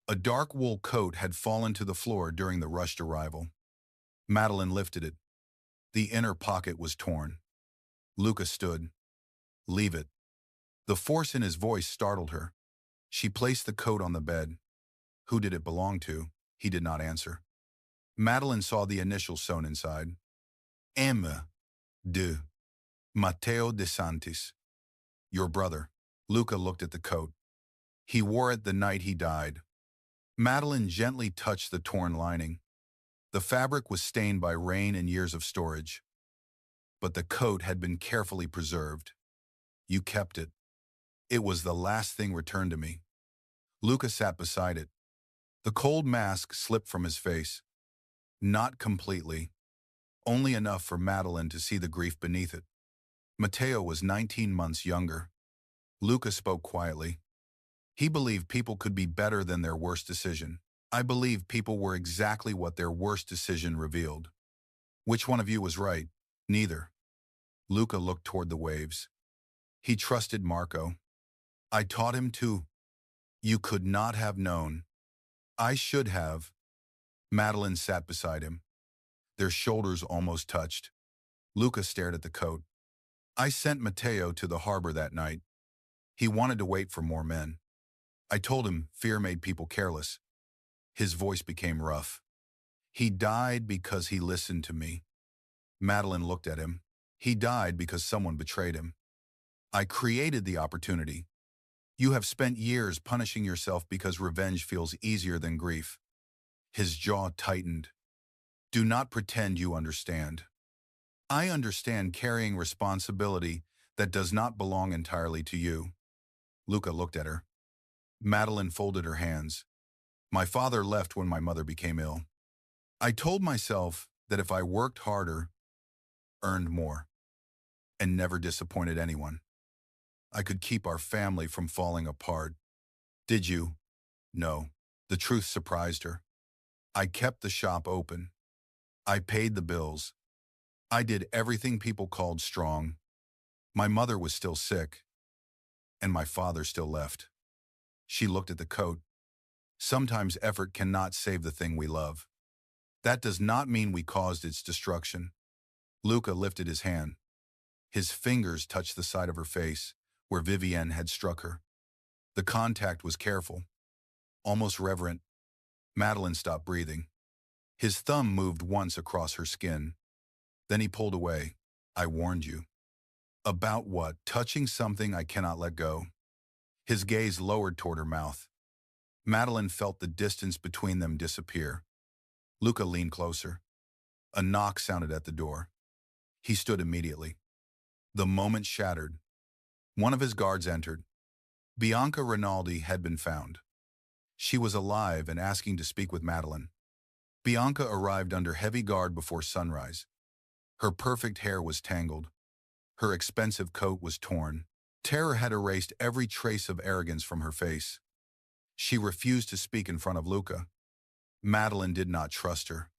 Speaker 1: A dark wool coat had fallen to the floor during the rushed arrival. Madeline lifted it. The inner pocket was torn. Luca stood. Leave it. The force in his voice startled her. She placed the coat on the bed. Who did it belong to? He did not answer. Madeline saw the initials sewn inside. M. de Matteo de Santis. Your brother. Luca looked at the coat. He wore it the night he died. Madeline gently touched the torn lining. The fabric was stained by rain and years of storage. But the coat had been carefully preserved. You kept it. It was the last thing returned to me. Luca sat beside it. The cold mask slipped from his face. Not completely. Only enough for Madeline to see the grief beneath it. Matteo was 19 months younger. Luca spoke quietly. He believed people could be better than their worst decision. I believe people were exactly what their worst decision revealed. Which one of you was right? Neither. Luca looked toward the waves. He trusted Marco. I taught him to. You could not have known. I should have. Madeline sat beside him. Their shoulders almost touched. Luca stared at the coat. I sent Matteo to the harbor that night. He wanted to wait for more men. I told him fear made people careless. His voice became rough. He died because he listened to me. Madeline looked at him. He died because someone betrayed him. I created the opportunity. You have spent years punishing yourself because revenge feels easier than grief. His jaw tightened. Do not pretend you understand. I understand carrying responsibility that does not belong entirely to you. Luca looked at her. Madeline folded her hands. My father left when my mother became ill. I told myself that if I worked harder, earned more and never disappointed anyone. I could keep our family from falling apart. Did you? No. The truth surprised her. I kept the shop open. I paid the bills. I did everything people called strong. My mother was still sick, and my father still left. She looked at the coat. Sometimes effort cannot save the thing we love. That does not mean we caused its destruction. Luca lifted his hand. His fingers touched the side of her face, where Vivienne had struck her. The contact was careful, almost reverent. Madeline stopped breathing. His thumb moved once across her skin. Then he pulled away. I warned you. About what? Touching something I cannot let go. His gaze lowered toward her mouth. Madeline felt the distance between them disappear. Luca leaned closer. A knock sounded at the door. He stood immediately. The moment shattered. One of his guards entered. Bianca Rinaldi had been found. She was alive and asking to speak with Madeline. Bianca arrived under heavy guard before sunrise. Her perfect hair was tangled. Her expensive coat was torn. Terror had erased every trace of arrogance from her face. She refused to speak in front of Luca. Madeline did not trust her,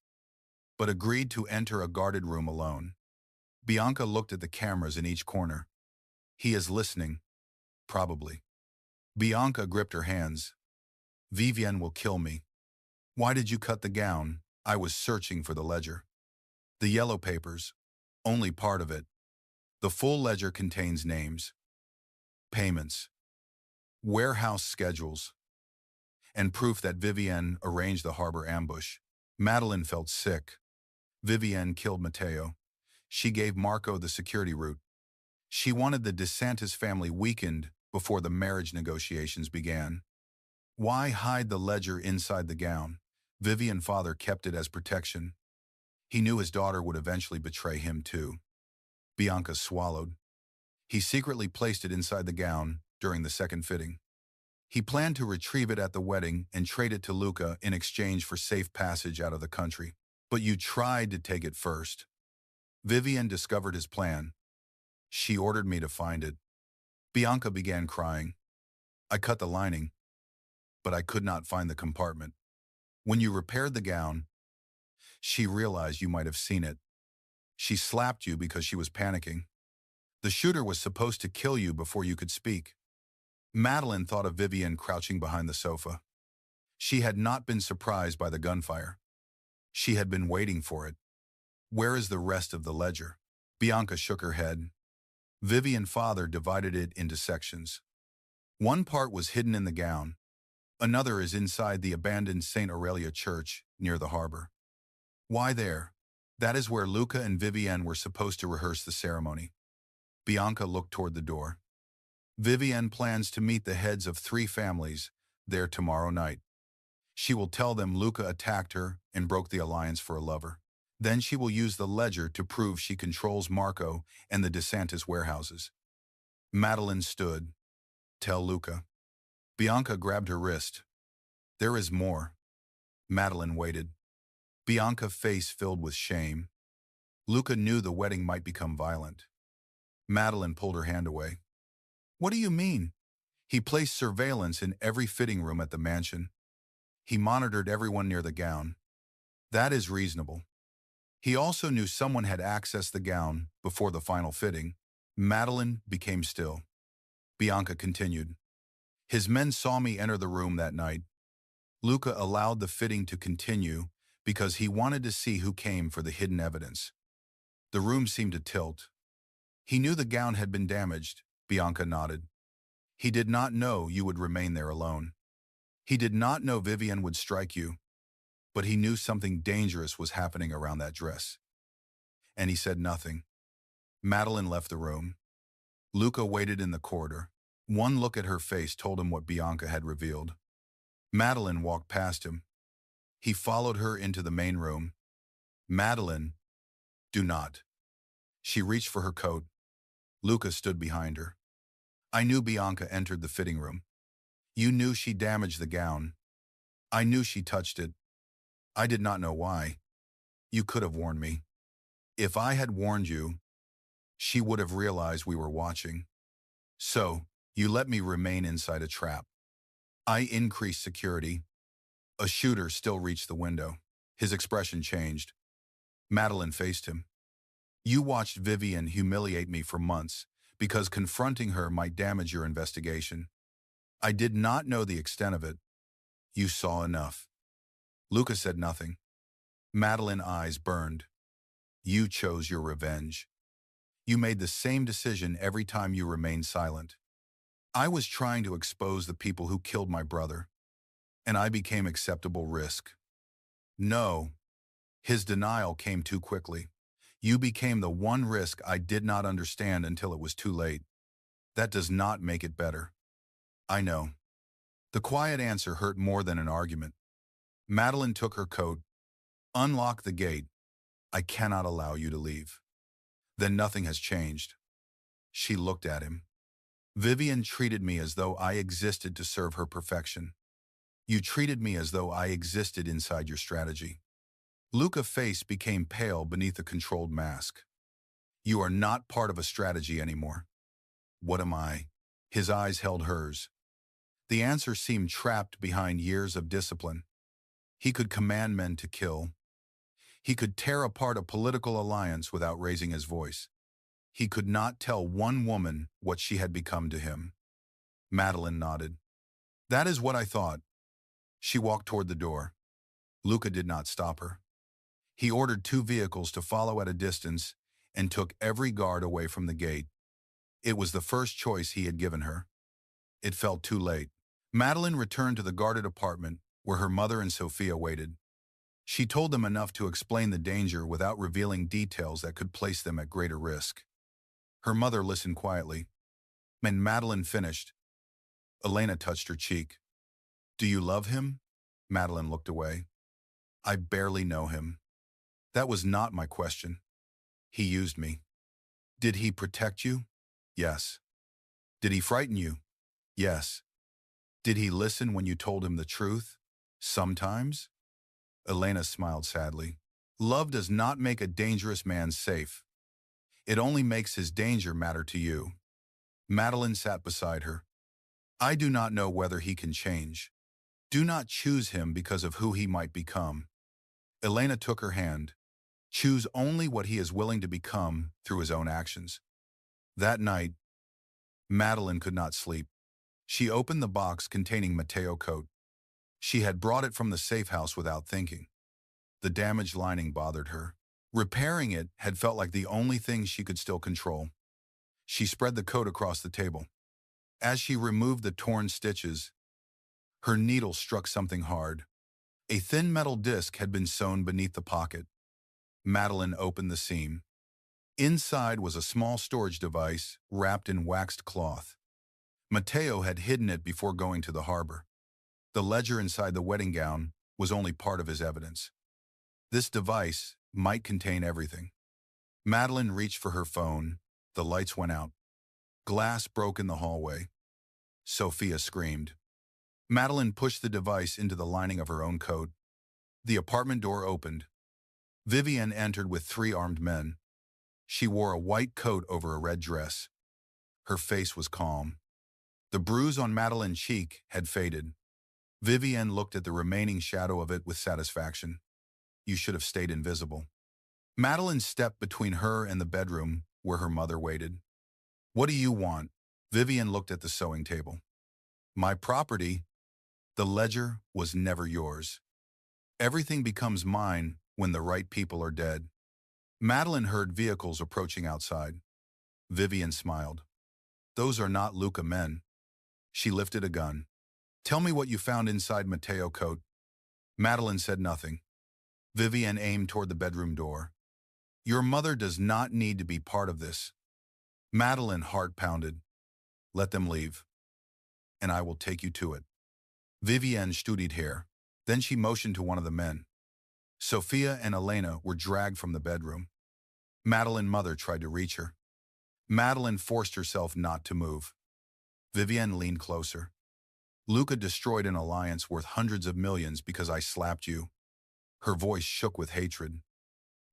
Speaker 1: but agreed to enter a guarded room alone. Bianca looked at the cameras in each corner. He is listening, probably. Bianca gripped her hands. Vivienne will kill me. Why did you cut the gown? I was searching for the ledger. The yellow papers, only part of it. The full ledger contains names, payments, warehouse schedules, and proof that Vivienne arranged the harbor ambush. Madeline felt sick. Vivienne killed Matteo. She gave Marco the security route. She wanted the DeSantis family weakened before the marriage negotiations began. Why hide the ledger inside the gown? Vivienne's father kept it as protection. He knew his daughter would eventually betray him too. Bianca swallowed. He secretly placed it inside the gown during the second fitting. He planned to retrieve it at the wedding and trade it to Luca in exchange for safe passage out of the country. But you tried to take it first. Vivienne discovered his plan. She ordered me to find it. Bianca began crying. I cut the lining, but I could not find the compartment. When you repaired the gown, she realized you might have seen it. She slapped you because she was panicking. The shooter was supposed to kill you before you could speak. Madeline thought of Vivienne crouching behind the sofa. She had not been surprised by the gunfire. She had been waiting for it. Where is the rest of the ledger? Bianca shook her head. Vivienne's father divided it into sections. One part was hidden in the gown. Another is inside the abandoned St. Aurelia Church near the harbor. Why there? That is where Luca and Vivienne were supposed to rehearse the ceremony. Bianca looked toward the door. Vivienne plans to meet the heads of 3 families there tomorrow night. She will tell them Luca attacked her and broke the alliance for a lover. Then she will use the ledger to prove she controls Marco and the DeSantis warehouses. Madeline stood. Tell Luca. Bianca grabbed her wrist. There is more. Madeline waited. Bianca's face filled with shame. Luca knew the wedding might become violent. Madeline pulled her hand away. What do you mean? He placed surveillance in every fitting room at the mansion. He monitored everyone near the gown. That is reasonable. He also knew someone had accessed the gown before the final fitting. Madeline became still. Bianca continued. His men saw me enter the room that night. Luca allowed the fitting to continue because he wanted to see who came for the hidden evidence. The room seemed to tilt. He knew the gown had been damaged. Bianca nodded. He did not know you would remain there alone. He did not know Vivienne would strike you, but he knew something dangerous was happening around that dress. And he said nothing. Madeline left the room. Luca waited in the corridor. One look at her face told him what Bianca had revealed. Madeline walked past him. He followed her into the main room. Madeline, do not. She reached for her coat. Luca stood behind her. I knew Bianca entered the fitting room. You knew she damaged the gown. I knew she touched it. I did not know why. You could have warned me. If I had warned you, she would have realized we were watching. So, you let me remain inside a trap. I increased security. A shooter still reached the window. His expression changed. Madeline faced him. You watched Vivian humiliate me for months because confronting her might damage your investigation. I did not know the extent of it. You saw enough. Luca said nothing. Madeline's eyes burned. You chose your revenge. You made the same decision every time you remained silent. I was trying to expose the people who killed my brother, and I became acceptable risk. No, his denial came too quickly. You became the one risk I did not understand until it was too late. That does not make it better. I know. The quiet answer hurt more than an argument. Madeline took her coat. Unlock the gate. I cannot allow you to leave. Then nothing has changed. She looked at him. Vivian treated me as though I existed to serve her perfection. You treated me as though I existed inside your strategy. Luca's face became pale beneath a controlled mask. You are not part of a strategy anymore. What am I? His eyes held hers. The answer seemed trapped behind years of discipline. He could command men to kill. He could tear apart a political alliance without raising his voice. He could not tell one woman what she had become to him. Madeline nodded. That is what I thought. She walked toward the door. Luca did not stop her. He ordered 2 vehicles to follow at a distance and took every guard away from the gate. It was the first choice he had given her. It felt too late. Madeline returned to the guarded apartment where her mother and Sophia waited. She told them enough to explain the danger without revealing details that could place them at greater risk. Her mother listened quietly. When Madeline finished, Elena touched her cheek. Do you love him? Madeline looked away. I barely know him. That was not my question. He used me. Did he protect you? Yes. Did he frighten you? Yes. Did he listen when you told him the truth? Sometimes? Elena smiled sadly. Love does not make a dangerous man safe. It only makes his danger matter to you. Madeline sat beside her. I do not know whether he can change. Do not choose him because of who he might become. Elena took her hand. Choose only what he is willing to become through his own actions. That night, Madeline could not sleep. She opened the box containing Matteo's coat. She had brought it from the safe house without thinking. The damaged lining bothered her. Repairing it had felt like the only thing she could still control. She spread the coat across the table. As she removed the torn stitches, her needle struck something hard. A thin metal disc had been sewn beneath the pocket. Madeline opened the seam. Inside was a small storage device wrapped in waxed cloth. Matteo had hidden it before going to the harbor. The ledger inside the wedding gown was only part of his evidence. This device might contain everything. Madeline reached for her phone. The lights went out. Glass broke in the hallway. Sophia screamed. Madeline pushed the device into the lining of her own coat. The apartment door opened. Vivian entered with 3 armed men. She wore a white coat over a red dress. Her face was calm. The bruise on Madeline's cheek had faded. Vivian looked at the remaining shadow of it with satisfaction. You should have stayed invisible. Madeline stepped between her and the bedroom where her mother waited. What do you want? Vivian looked at the sewing table. My property. The ledger was never yours. Everything becomes mine when the right people are dead. Madeline heard vehicles approaching outside. Vivian smiled. Those are not Luca men. She lifted a gun. Tell me what you found inside Matteo's coat. Madeline said nothing. Vivian aimed toward the bedroom door. Your mother does not need to be part of this. Madeline's heart pounded. Let them leave, and I will take you to it. Vivian studied here. Then she motioned to one of the men. Sophia and Elena were dragged from the bedroom. Madeline's mother tried to reach her. Madeline forced herself not to move. Vivian leaned closer. Luca destroyed an alliance worth hundreds of millions because I slapped you. Her voice shook with hatred.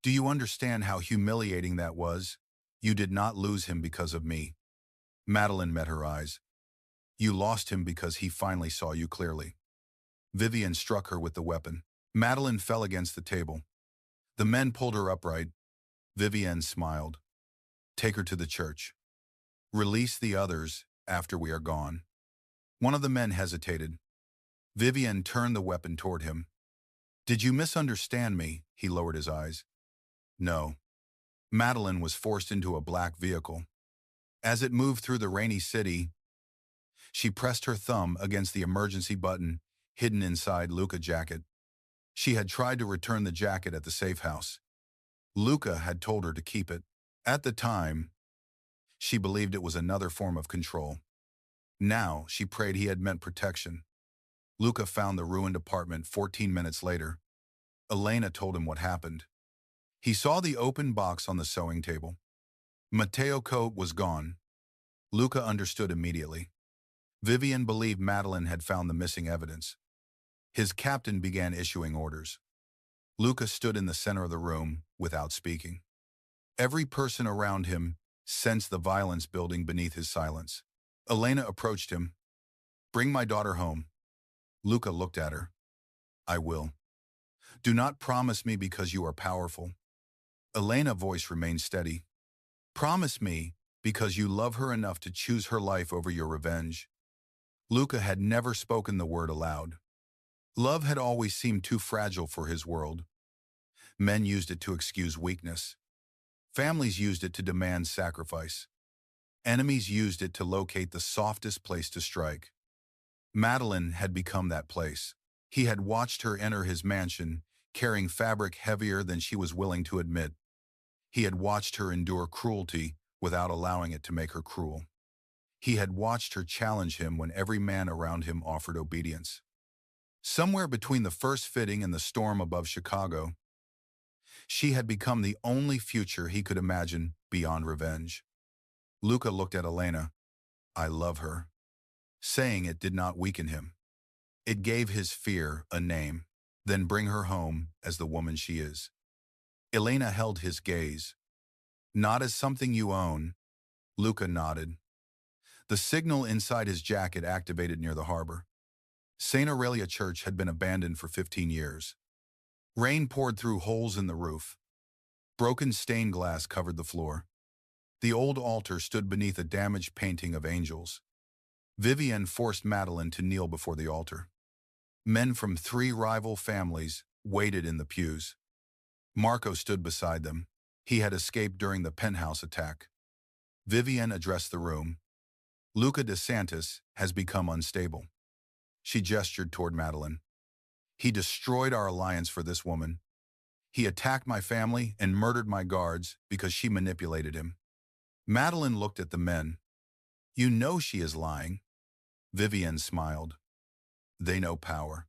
Speaker 1: Do you understand how humiliating that was? You did not lose him because of me. Madeline met her eyes. You lost him because he finally saw you clearly. Vivian struck her with the weapon. Madeline fell against the table. The men pulled her upright. Vivian smiled. Take her to the church. Release the others after we are gone. One of the men hesitated. Vivian turned the weapon toward him. Did you misunderstand me? He lowered his eyes. No. Madeline was forced into a black vehicle. As it moved through the rainy city, she pressed her thumb against the emergency button hidden inside Luca's jacket. She had tried to return the jacket at the safe house. Luca had told her to keep it. At the time, she believed it was another form of control. Now, she prayed he had meant protection. Luca found the ruined apartment 14 minutes later. Elena told him what happened. He saw the open box on the sewing table. Matteo's coat was gone. Luca understood immediately. Vivian believed Madeline had found the missing evidence. His captain began issuing orders. Luca stood in the center of the room without speaking. Every person around him sensed the violence building beneath his silence. Elena approached him. Bring my daughter home. Luca looked at her. I will. Do not promise me because you are powerful. Elena's voice remained steady. Promise me because you love her enough to choose her life over your revenge. Luca had never spoken the word aloud. Love had always seemed too fragile for his world. Men used it to excuse weakness. Families used it to demand sacrifice. Enemies used it to locate the softest place to strike. Madeline had become that place. He had watched her enter his mansion, carrying fabric heavier than she was willing to admit. He had watched her endure cruelty without allowing it to make her cruel. He had watched her challenge him when every man around him offered obedience. Somewhere between the first fitting and the storm above Chicago, she had become the only future he could imagine beyond revenge. Luca looked at Elena. I love her. Saying it did not weaken him. It gave his fear a name. Then bring her home as the woman she is. Elena held his gaze. Not as something you own. Luca nodded. The signal inside his jacket activated near the harbor. St. Aurelia Church had been abandoned for 15 years. Rain poured through holes in the roof. Broken stained glass covered the floor. The old altar stood beneath a damaged painting of angels. Vivian forced Madeline to kneel before the altar. Men from 3 rival families waited in the pews. Marco stood beside them. He had escaped during the penthouse attack. Vivian addressed the room. Luca DeSantis has become unstable. She gestured toward Madeline. He destroyed our alliance for this woman. He attacked my family and murdered my guards because she manipulated him. Madeline looked at the men. You know she is lying. Vivian smiled. They know power.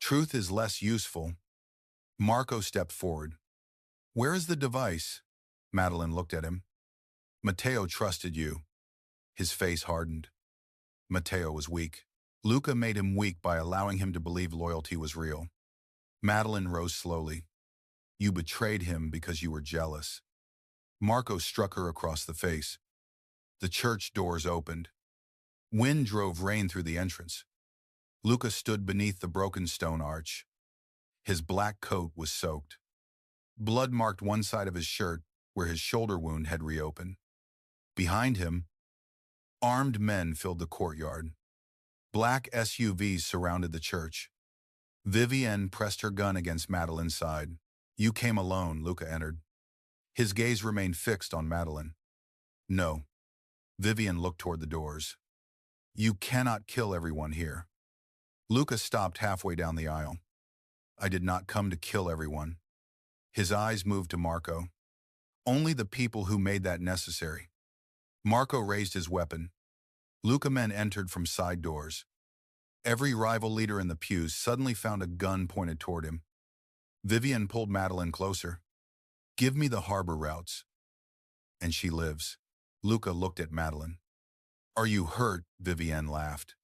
Speaker 1: Truth is less useful. Marco stepped forward. Where is the device? Madeline looked at him. Matteo trusted you. His face hardened. Matteo was weak. Luca made him weak by allowing him to believe loyalty was real. Madeline rose slowly. You betrayed him because you were jealous. Marco struck her across the face. The church doors opened. Wind drove rain through the entrance. Luca stood beneath the broken stone arch. His black coat was soaked. Blood marked one side of his shirt where his shoulder wound had reopened. Behind him, armed men filled the courtyard. Black SUVs surrounded the church. Vivienne pressed her gun against Madeline's side. You came alone, Luca entered. His gaze remained fixed on Madeline. No. Vivienne looked toward the doors. You cannot kill everyone here. Luca stopped halfway down the aisle. I did not come to kill everyone. His eyes moved to Marco. Only the people who made that necessary. Marco raised his weapon. Luca men entered from side doors. Every rival leader in the pews suddenly found a gun pointed toward him. Vivienne pulled Madeline closer. Give me the harbor routes. And she lives. Luca looked at Madeline. Are you hurt? Vivienne laughed.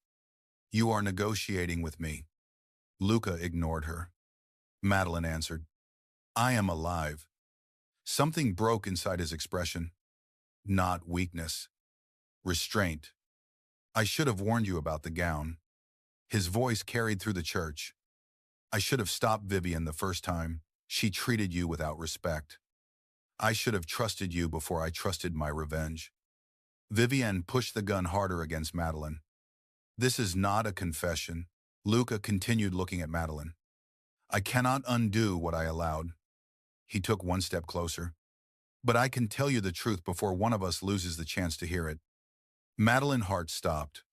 Speaker 1: You are negotiating with me. Luca ignored her. Madeline answered. I am alive. Something broke inside his expression. Not weakness. Restraint. I should have warned you about the gown. His voice carried through the church. I should have stopped Vivian the first time. She treated you without respect. I should have trusted you before I trusted my revenge. Vivian pushed the gun harder against Madeline. This is not a confession. Luca continued looking at Madeline. I cannot undo what I allowed. He took one step closer. But I can tell you the truth before one of us loses the chance to hear it. Madeline's heart stopped.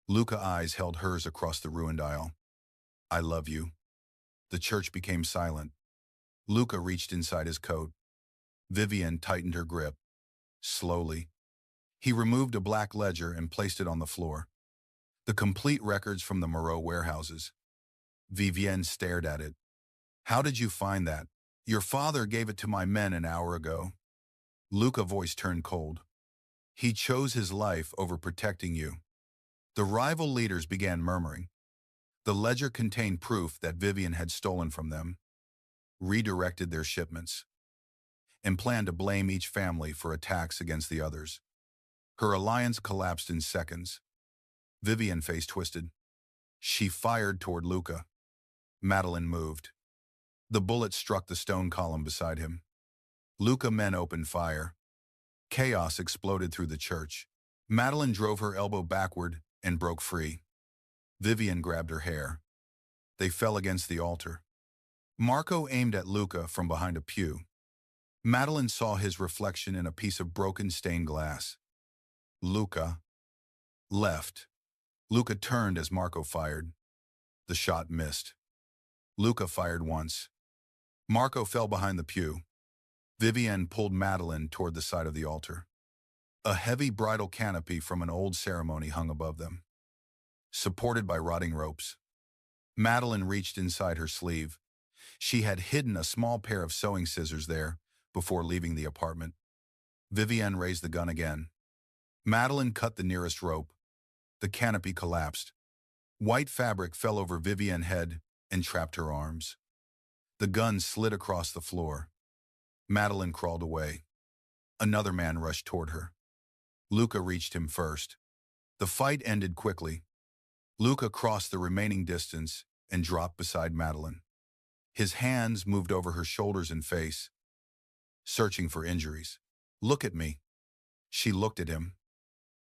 Speaker 1: Luca's eyes held hers across the ruined aisle. I love you. The church became silent. Luca reached inside his coat. Vivian tightened her grip. Slowly. He removed a black ledger and placed it on the floor. The complete records from the Moreau warehouses. Vivienne stared at it. How did you find that? Your father gave it to my men an hour ago. Luca's voice turned cold. He chose his life over protecting you. The rival leaders began murmuring. The ledger contained proof that Vivian had stolen from them, redirected their shipments, and planned to blame each family for attacks against the others. Her alliance collapsed in seconds. Vivian's face twisted. She fired toward Luca. Madeline moved. The bullet struck the stone column beside him. Luca's men opened fire. Chaos exploded through the church. Madeline drove her elbow backward and broke free. Vivian grabbed her hair. They fell against the altar. Marco aimed at Luca from behind a pew. Madeline saw his reflection in a piece of broken stained glass. Luca left. Luca turned as Marco fired. The shot missed. Luca fired once. Marco fell behind the pew. Vivian pulled Madeline toward the side of the altar. A heavy bridal canopy from an old ceremony hung above them, supported by rotting ropes. Madeline reached inside her sleeve. She had hidden a small pair of sewing scissors there before leaving the apartment. Vivian raised the gun again. Madeline cut the nearest rope. The canopy collapsed. White fabric fell over Vivian's head and trapped her arms. The gun slid across the floor. Madeline crawled away. Another man rushed toward her. Luca reached him first. The fight ended quickly. Luca crossed the remaining distance and dropped beside Madeline. His hands moved over her shoulders and face, searching for injuries. Look at me. She looked at him.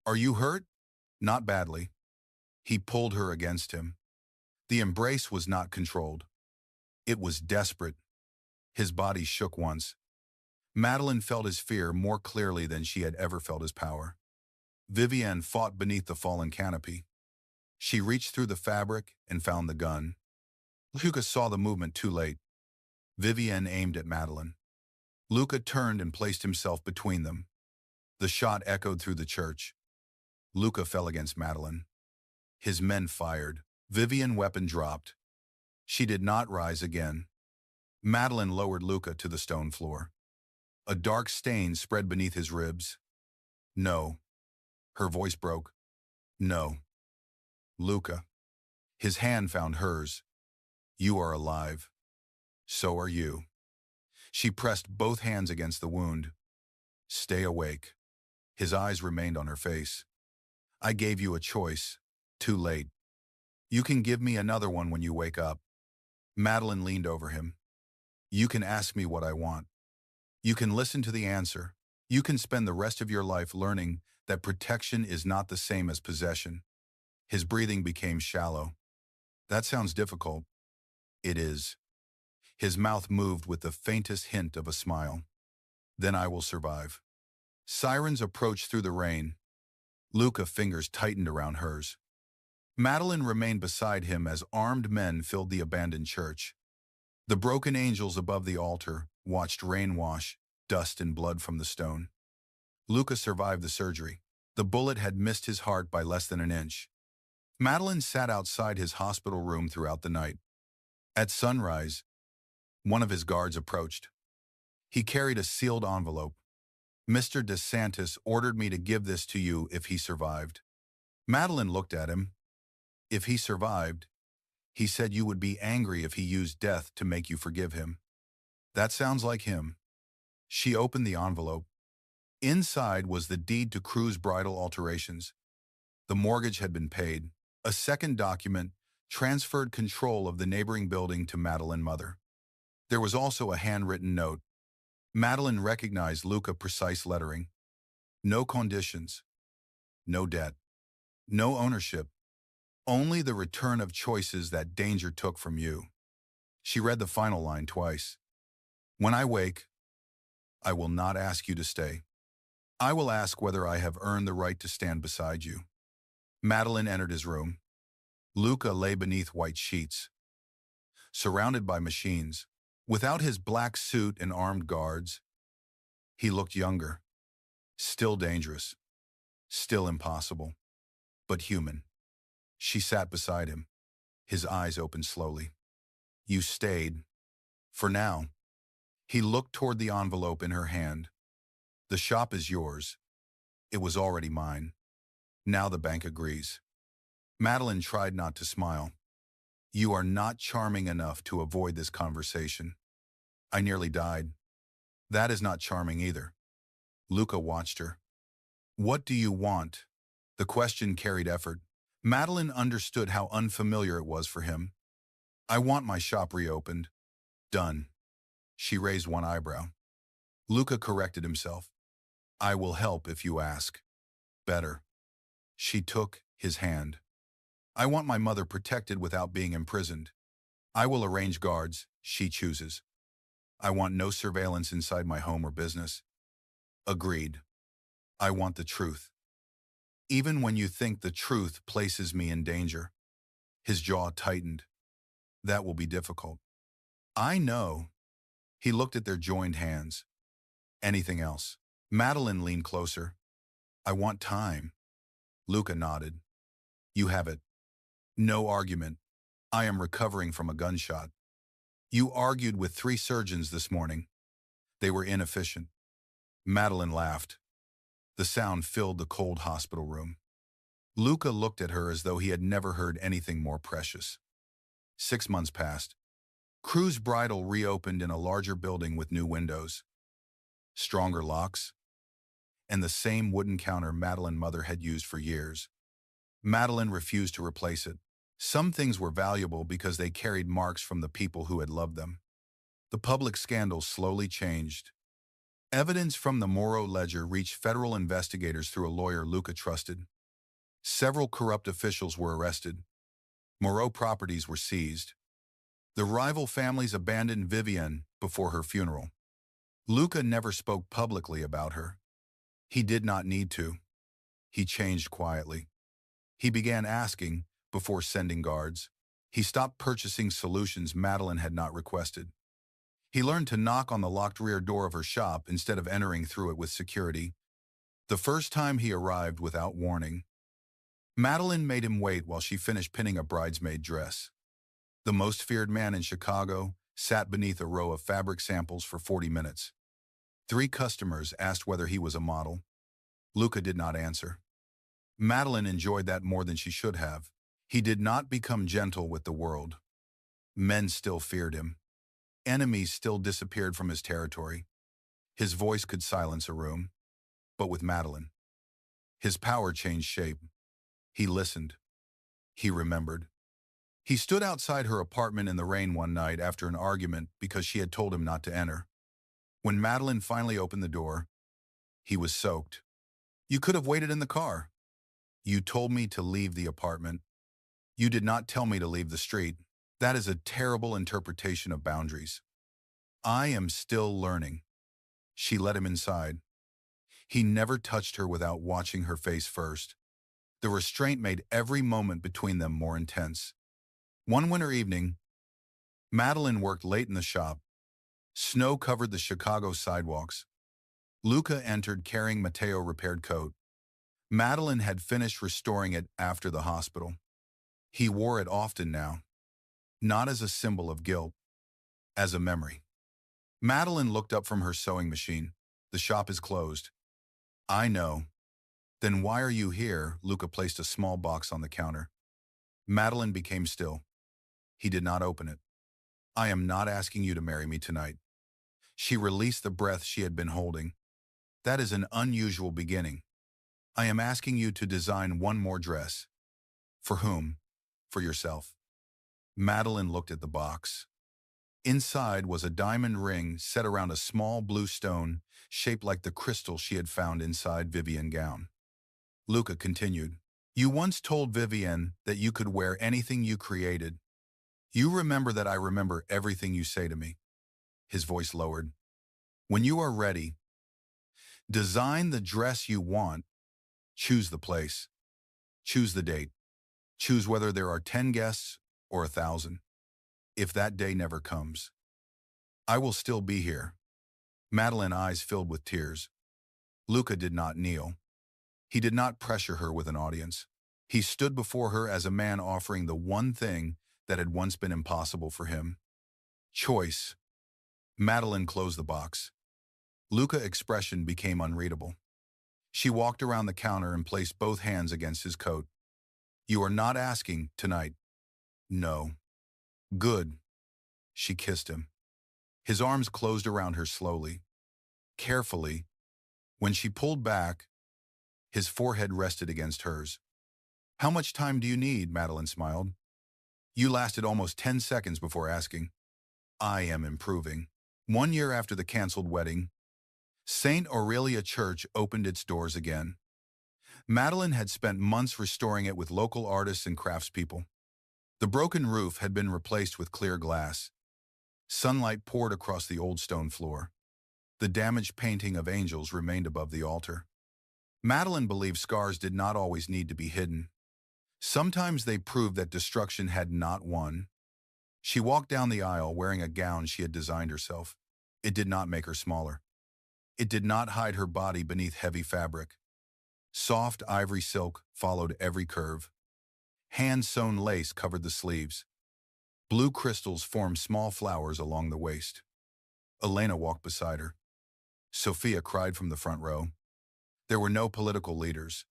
Speaker 1: Are you hurt? Not badly. He pulled her against him. The embrace was not controlled. It was desperate. His body shook once. Madeline felt his fear more clearly than she had ever felt his power. Vivian fought beneath the fallen canopy. She reached through the fabric and found the gun. Luca saw the movement too late. Vivian aimed at Madeline. Luca turned and placed himself between them. The shot echoed through the church. Luca fell against Madeline. His men fired. Vivian's weapon dropped. She did not rise again. Madeline lowered Luca to the stone floor. A dark stain spread beneath his ribs. No. Her voice broke. No. Luca. His hand found hers. You are alive. So are you. She pressed both hands against the wound. Stay awake. His eyes remained on her face. I gave you a choice. Too late. You can give me another one when you wake up. Madeline leaned over him. You can ask me what I want. You can listen to the answer. You can spend the rest of your life learning that protection is not the same as possession. His breathing became shallow. That sounds difficult. It is. His mouth moved with the faintest hint of a smile. Then I will survive. Sirens approached through the rain. Luca's fingers tightened around hers. Madeline remained beside him as armed men filled the abandoned church. The broken angels above the altar watched rain wash dust and blood from the stone. Luca survived the surgery. The bullet had missed his heart by less than an inch. Madeline sat outside his hospital room throughout the night. At sunrise, one of his guards approached. He carried a sealed envelope. Mr. DeSantis ordered me to give this to you if he survived. Madeline looked at him. If he survived, he said you would be angry if he used death to make you forgive him. That sounds like him. She opened the envelope. Inside was the deed to Cruise bridal alterations. The mortgage had been paid. A second document transferred control of the neighboring building to Madeline's mother. There was also a handwritten note. Madeline recognized Luca's precise lettering. No conditions, no debt, no ownership, only the return of choices that danger took from you. She read the final line twice. When I wake, I will not ask you to stay. I will ask whether I have earned the right to stand beside you. Madeline entered his room. Luca lay beneath white sheets, surrounded by machines. Without his black suit and armed guards, he looked younger, still dangerous, still impossible, but human. She sat beside him, his eyes opened slowly. You stayed. For now. He looked toward the envelope in her hand. The shop is yours. It was already mine. Now the bank agrees. Madeline tried not to smile. You are not charming enough to avoid this conversation. I nearly died. That is not charming either. Luca watched her. What do you want? The question carried effort. Madeline understood how unfamiliar it was for him. I want my shop reopened. Done. She raised one eyebrow. Luca corrected himself. I will help if you ask. Better. She took his hand. I want my mother protected without being imprisoned. I will arrange guards, she chooses. I want no surveillance inside my home or business. Agreed. I want the truth. Even when you think the truth places me in danger. His jaw tightened. That will be difficult. I know. He looked at their joined hands. Anything else? Madeline leaned closer. I want time. Luca nodded. You have it. No argument. I am recovering from a gunshot. You argued with 3 surgeons this morning. They were inefficient. Madeline laughed. The sound filled the cold hospital room. Luca looked at her as though he had never heard anything more precious. 6 months passed. Cruise Bridal reopened in a larger building with new windows, stronger locks, and the same wooden counter Madeline's mother had used for years. Madeline refused to replace it. Some things were valuable because they carried marks from the people who had loved them. The public scandal slowly changed. Evidence from the Moro ledger reached federal investigators through a lawyer Luca trusted. Several corrupt officials were arrested. Moro properties were seized. The rival families abandoned Vivienne before her funeral. Luca never spoke publicly about her. He did not need to. He changed quietly. He began asking before sending guards. He stopped purchasing solutions Madeline had not requested. He learned to knock on the locked rear door of her shop instead of entering through it with security. The first time he arrived without warning. Madeline made him wait while she finished pinning a bridesmaid dress. The most feared man in Chicago sat beneath a row of fabric samples for 40 minutes. 3 customers asked whether he was a model. Luca did not answer. Madeline enjoyed that more than she should have. He did not become gentle with the world. Men still feared him. Enemies still disappeared from his territory. His voice could silence a room. But with Madeline, his power changed shape. He listened. He remembered. He stood outside her apartment in the rain one night after an argument because she had told him not to enter. When Madeline finally opened the door, he was soaked. You could have waited in the car. You told me to leave the apartment. You did not tell me to leave the street. That is a terrible interpretation of boundaries. I am still learning. She let him inside. He never touched her without watching her face first. The restraint made every moment between them more intense. One winter evening, Madeline worked late in the shop. Snow covered the Chicago sidewalks. Luca entered carrying Matteo's repaired coat. Madeline had finished restoring it after the hospital. He wore it often now, not as a symbol of guilt, as a memory. Madeline looked up from her sewing machine. The shop is closed. I know. Then why are you here? Luca placed a small box on the counter. Madeline became still. He did not open it. I am not asking you to marry me tonight. She released the breath she had been holding. That is an unusual beginning. I am asking you to design one more dress. For whom? For yourself. Madeline looked at the box. Inside was a diamond ring set around a small blue stone shaped like the crystal she had found inside Vivienne's gown. Luca continued, You once told Vivienne that you could wear anything you created. You remember that I remember everything you say to me. His voice lowered. When you are ready, design the dress you want. Choose the place. Choose the date. Choose whether there are 10 guests or 1,000. If that day never comes, I will still be here. Madeline's eyes filled with tears. Luca did not kneel. He did not pressure her with an audience. He stood before her as a man offering the one thing that had once been impossible for him. Choice. Madeline closed the box. Luca's expression became unreadable. She walked around the counter and placed both hands against his coat. You are not asking tonight. No. Good. She kissed him. His arms closed around her slowly, carefully. When she pulled back, his forehead rested against hers. How much time do you need? Madeline smiled. You lasted almost 10 seconds before asking. I am improving. 1 year after the canceled wedding, St. Aurelia Church opened its doors again. Madeline had spent months restoring it with local artists and craftspeople. The broken roof had been replaced with clear glass. Sunlight poured across the old stone floor. The damaged painting of angels remained above the altar. Madeline believed scars did not always need to be hidden. Sometimes they proved that destruction had not won. She walked down the aisle wearing a gown she had designed herself. It did not make her smaller. It did not hide her body beneath heavy fabric. Soft ivory silk followed every curve. Hand-sewn lace covered the sleeves. Blue crystals formed small flowers along the waist. Elena walked beside her. Sophia cried from the front row. There were no political leaders,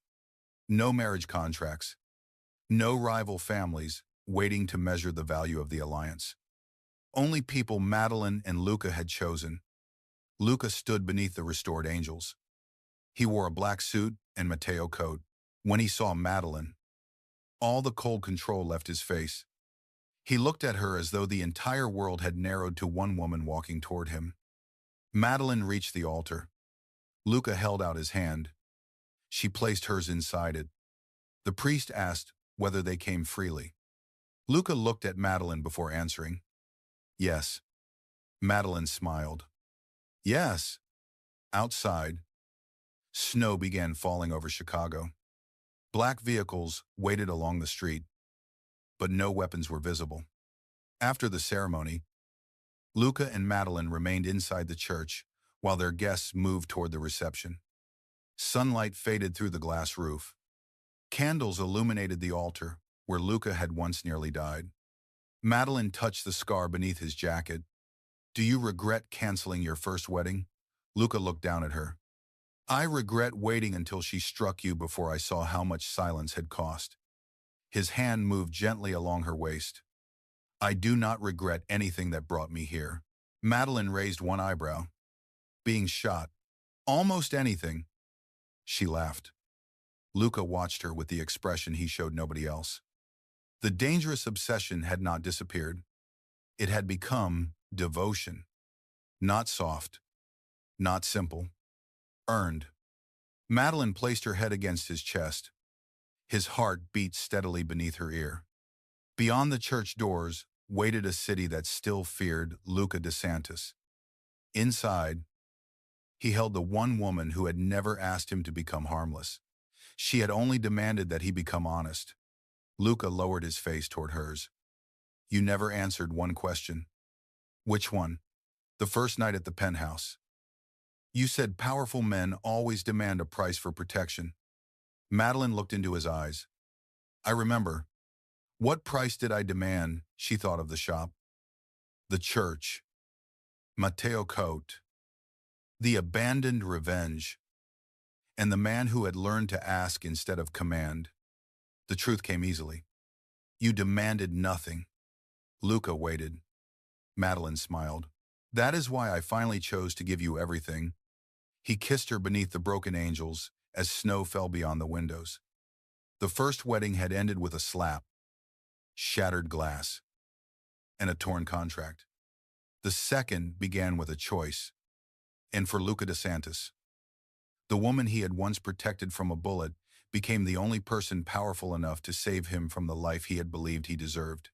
Speaker 1: no marriage contracts, no rival families waiting to measure the value of the alliance. Only people Madeline and Luca had chosen. Luca stood beneath the restored angels. He wore a black suit and Matteo coat. When he saw Madeline, all the cold control left his face. He looked at her as though the entire world had narrowed to one woman walking toward him. Madeline reached the altar. Luca held out his hand. She placed hers inside it. The priest asked whether they came freely. Luca looked at Madeline before answering. Yes. Madeline smiled. Yes. Outside, snow began falling over Chicago. Black vehicles waited along the street, but no weapons were visible. After the ceremony, Luca and Madeline remained inside the church while their guests moved toward the reception. Sunlight faded through the glass roof. Candles illuminated the altar where Luca had once nearly died. Madeline touched the scar beneath his jacket. Do you regret canceling your first wedding? Luca looked down at her. I regret waiting until she struck you before I saw how much silence had cost. His hand moved gently along her waist. I do not regret anything that brought me here. Madeline raised one eyebrow. Being shot. Almost anything. She laughed. Luca watched her with the expression he showed nobody else. The dangerous obsession had not disappeared. It had become devotion. Not soft. Not simple. Earned. Madeline placed her head against his chest. His heart beat steadily beneath her ear. Beyond the church doors waited a city that still feared Luca DeSantis. Inside, he held the one woman who had never asked him to become harmless. She had only demanded that he become honest. Luca lowered his face toward hers. You never answered one question. Which one? The first night at the penthouse. You said powerful men always demand a price for protection. Madeline looked into his eyes. I remember. What price did I demand? She thought of the shop. The church. Matteo Cote. The abandoned revenge. And the man who had learned to ask instead of command. The truth came easily. You demanded nothing. Luca waited. Madeline smiled. That is why I finally chose to give you everything. He kissed her beneath the broken angels as snow fell beyond the windows. The first wedding had ended with a slap, shattered glass, and a torn contract. The second began with a choice, and for Luca DeSantis, the woman he had once protected from a bullet became the only person powerful enough to save him from the life he had believed he deserved.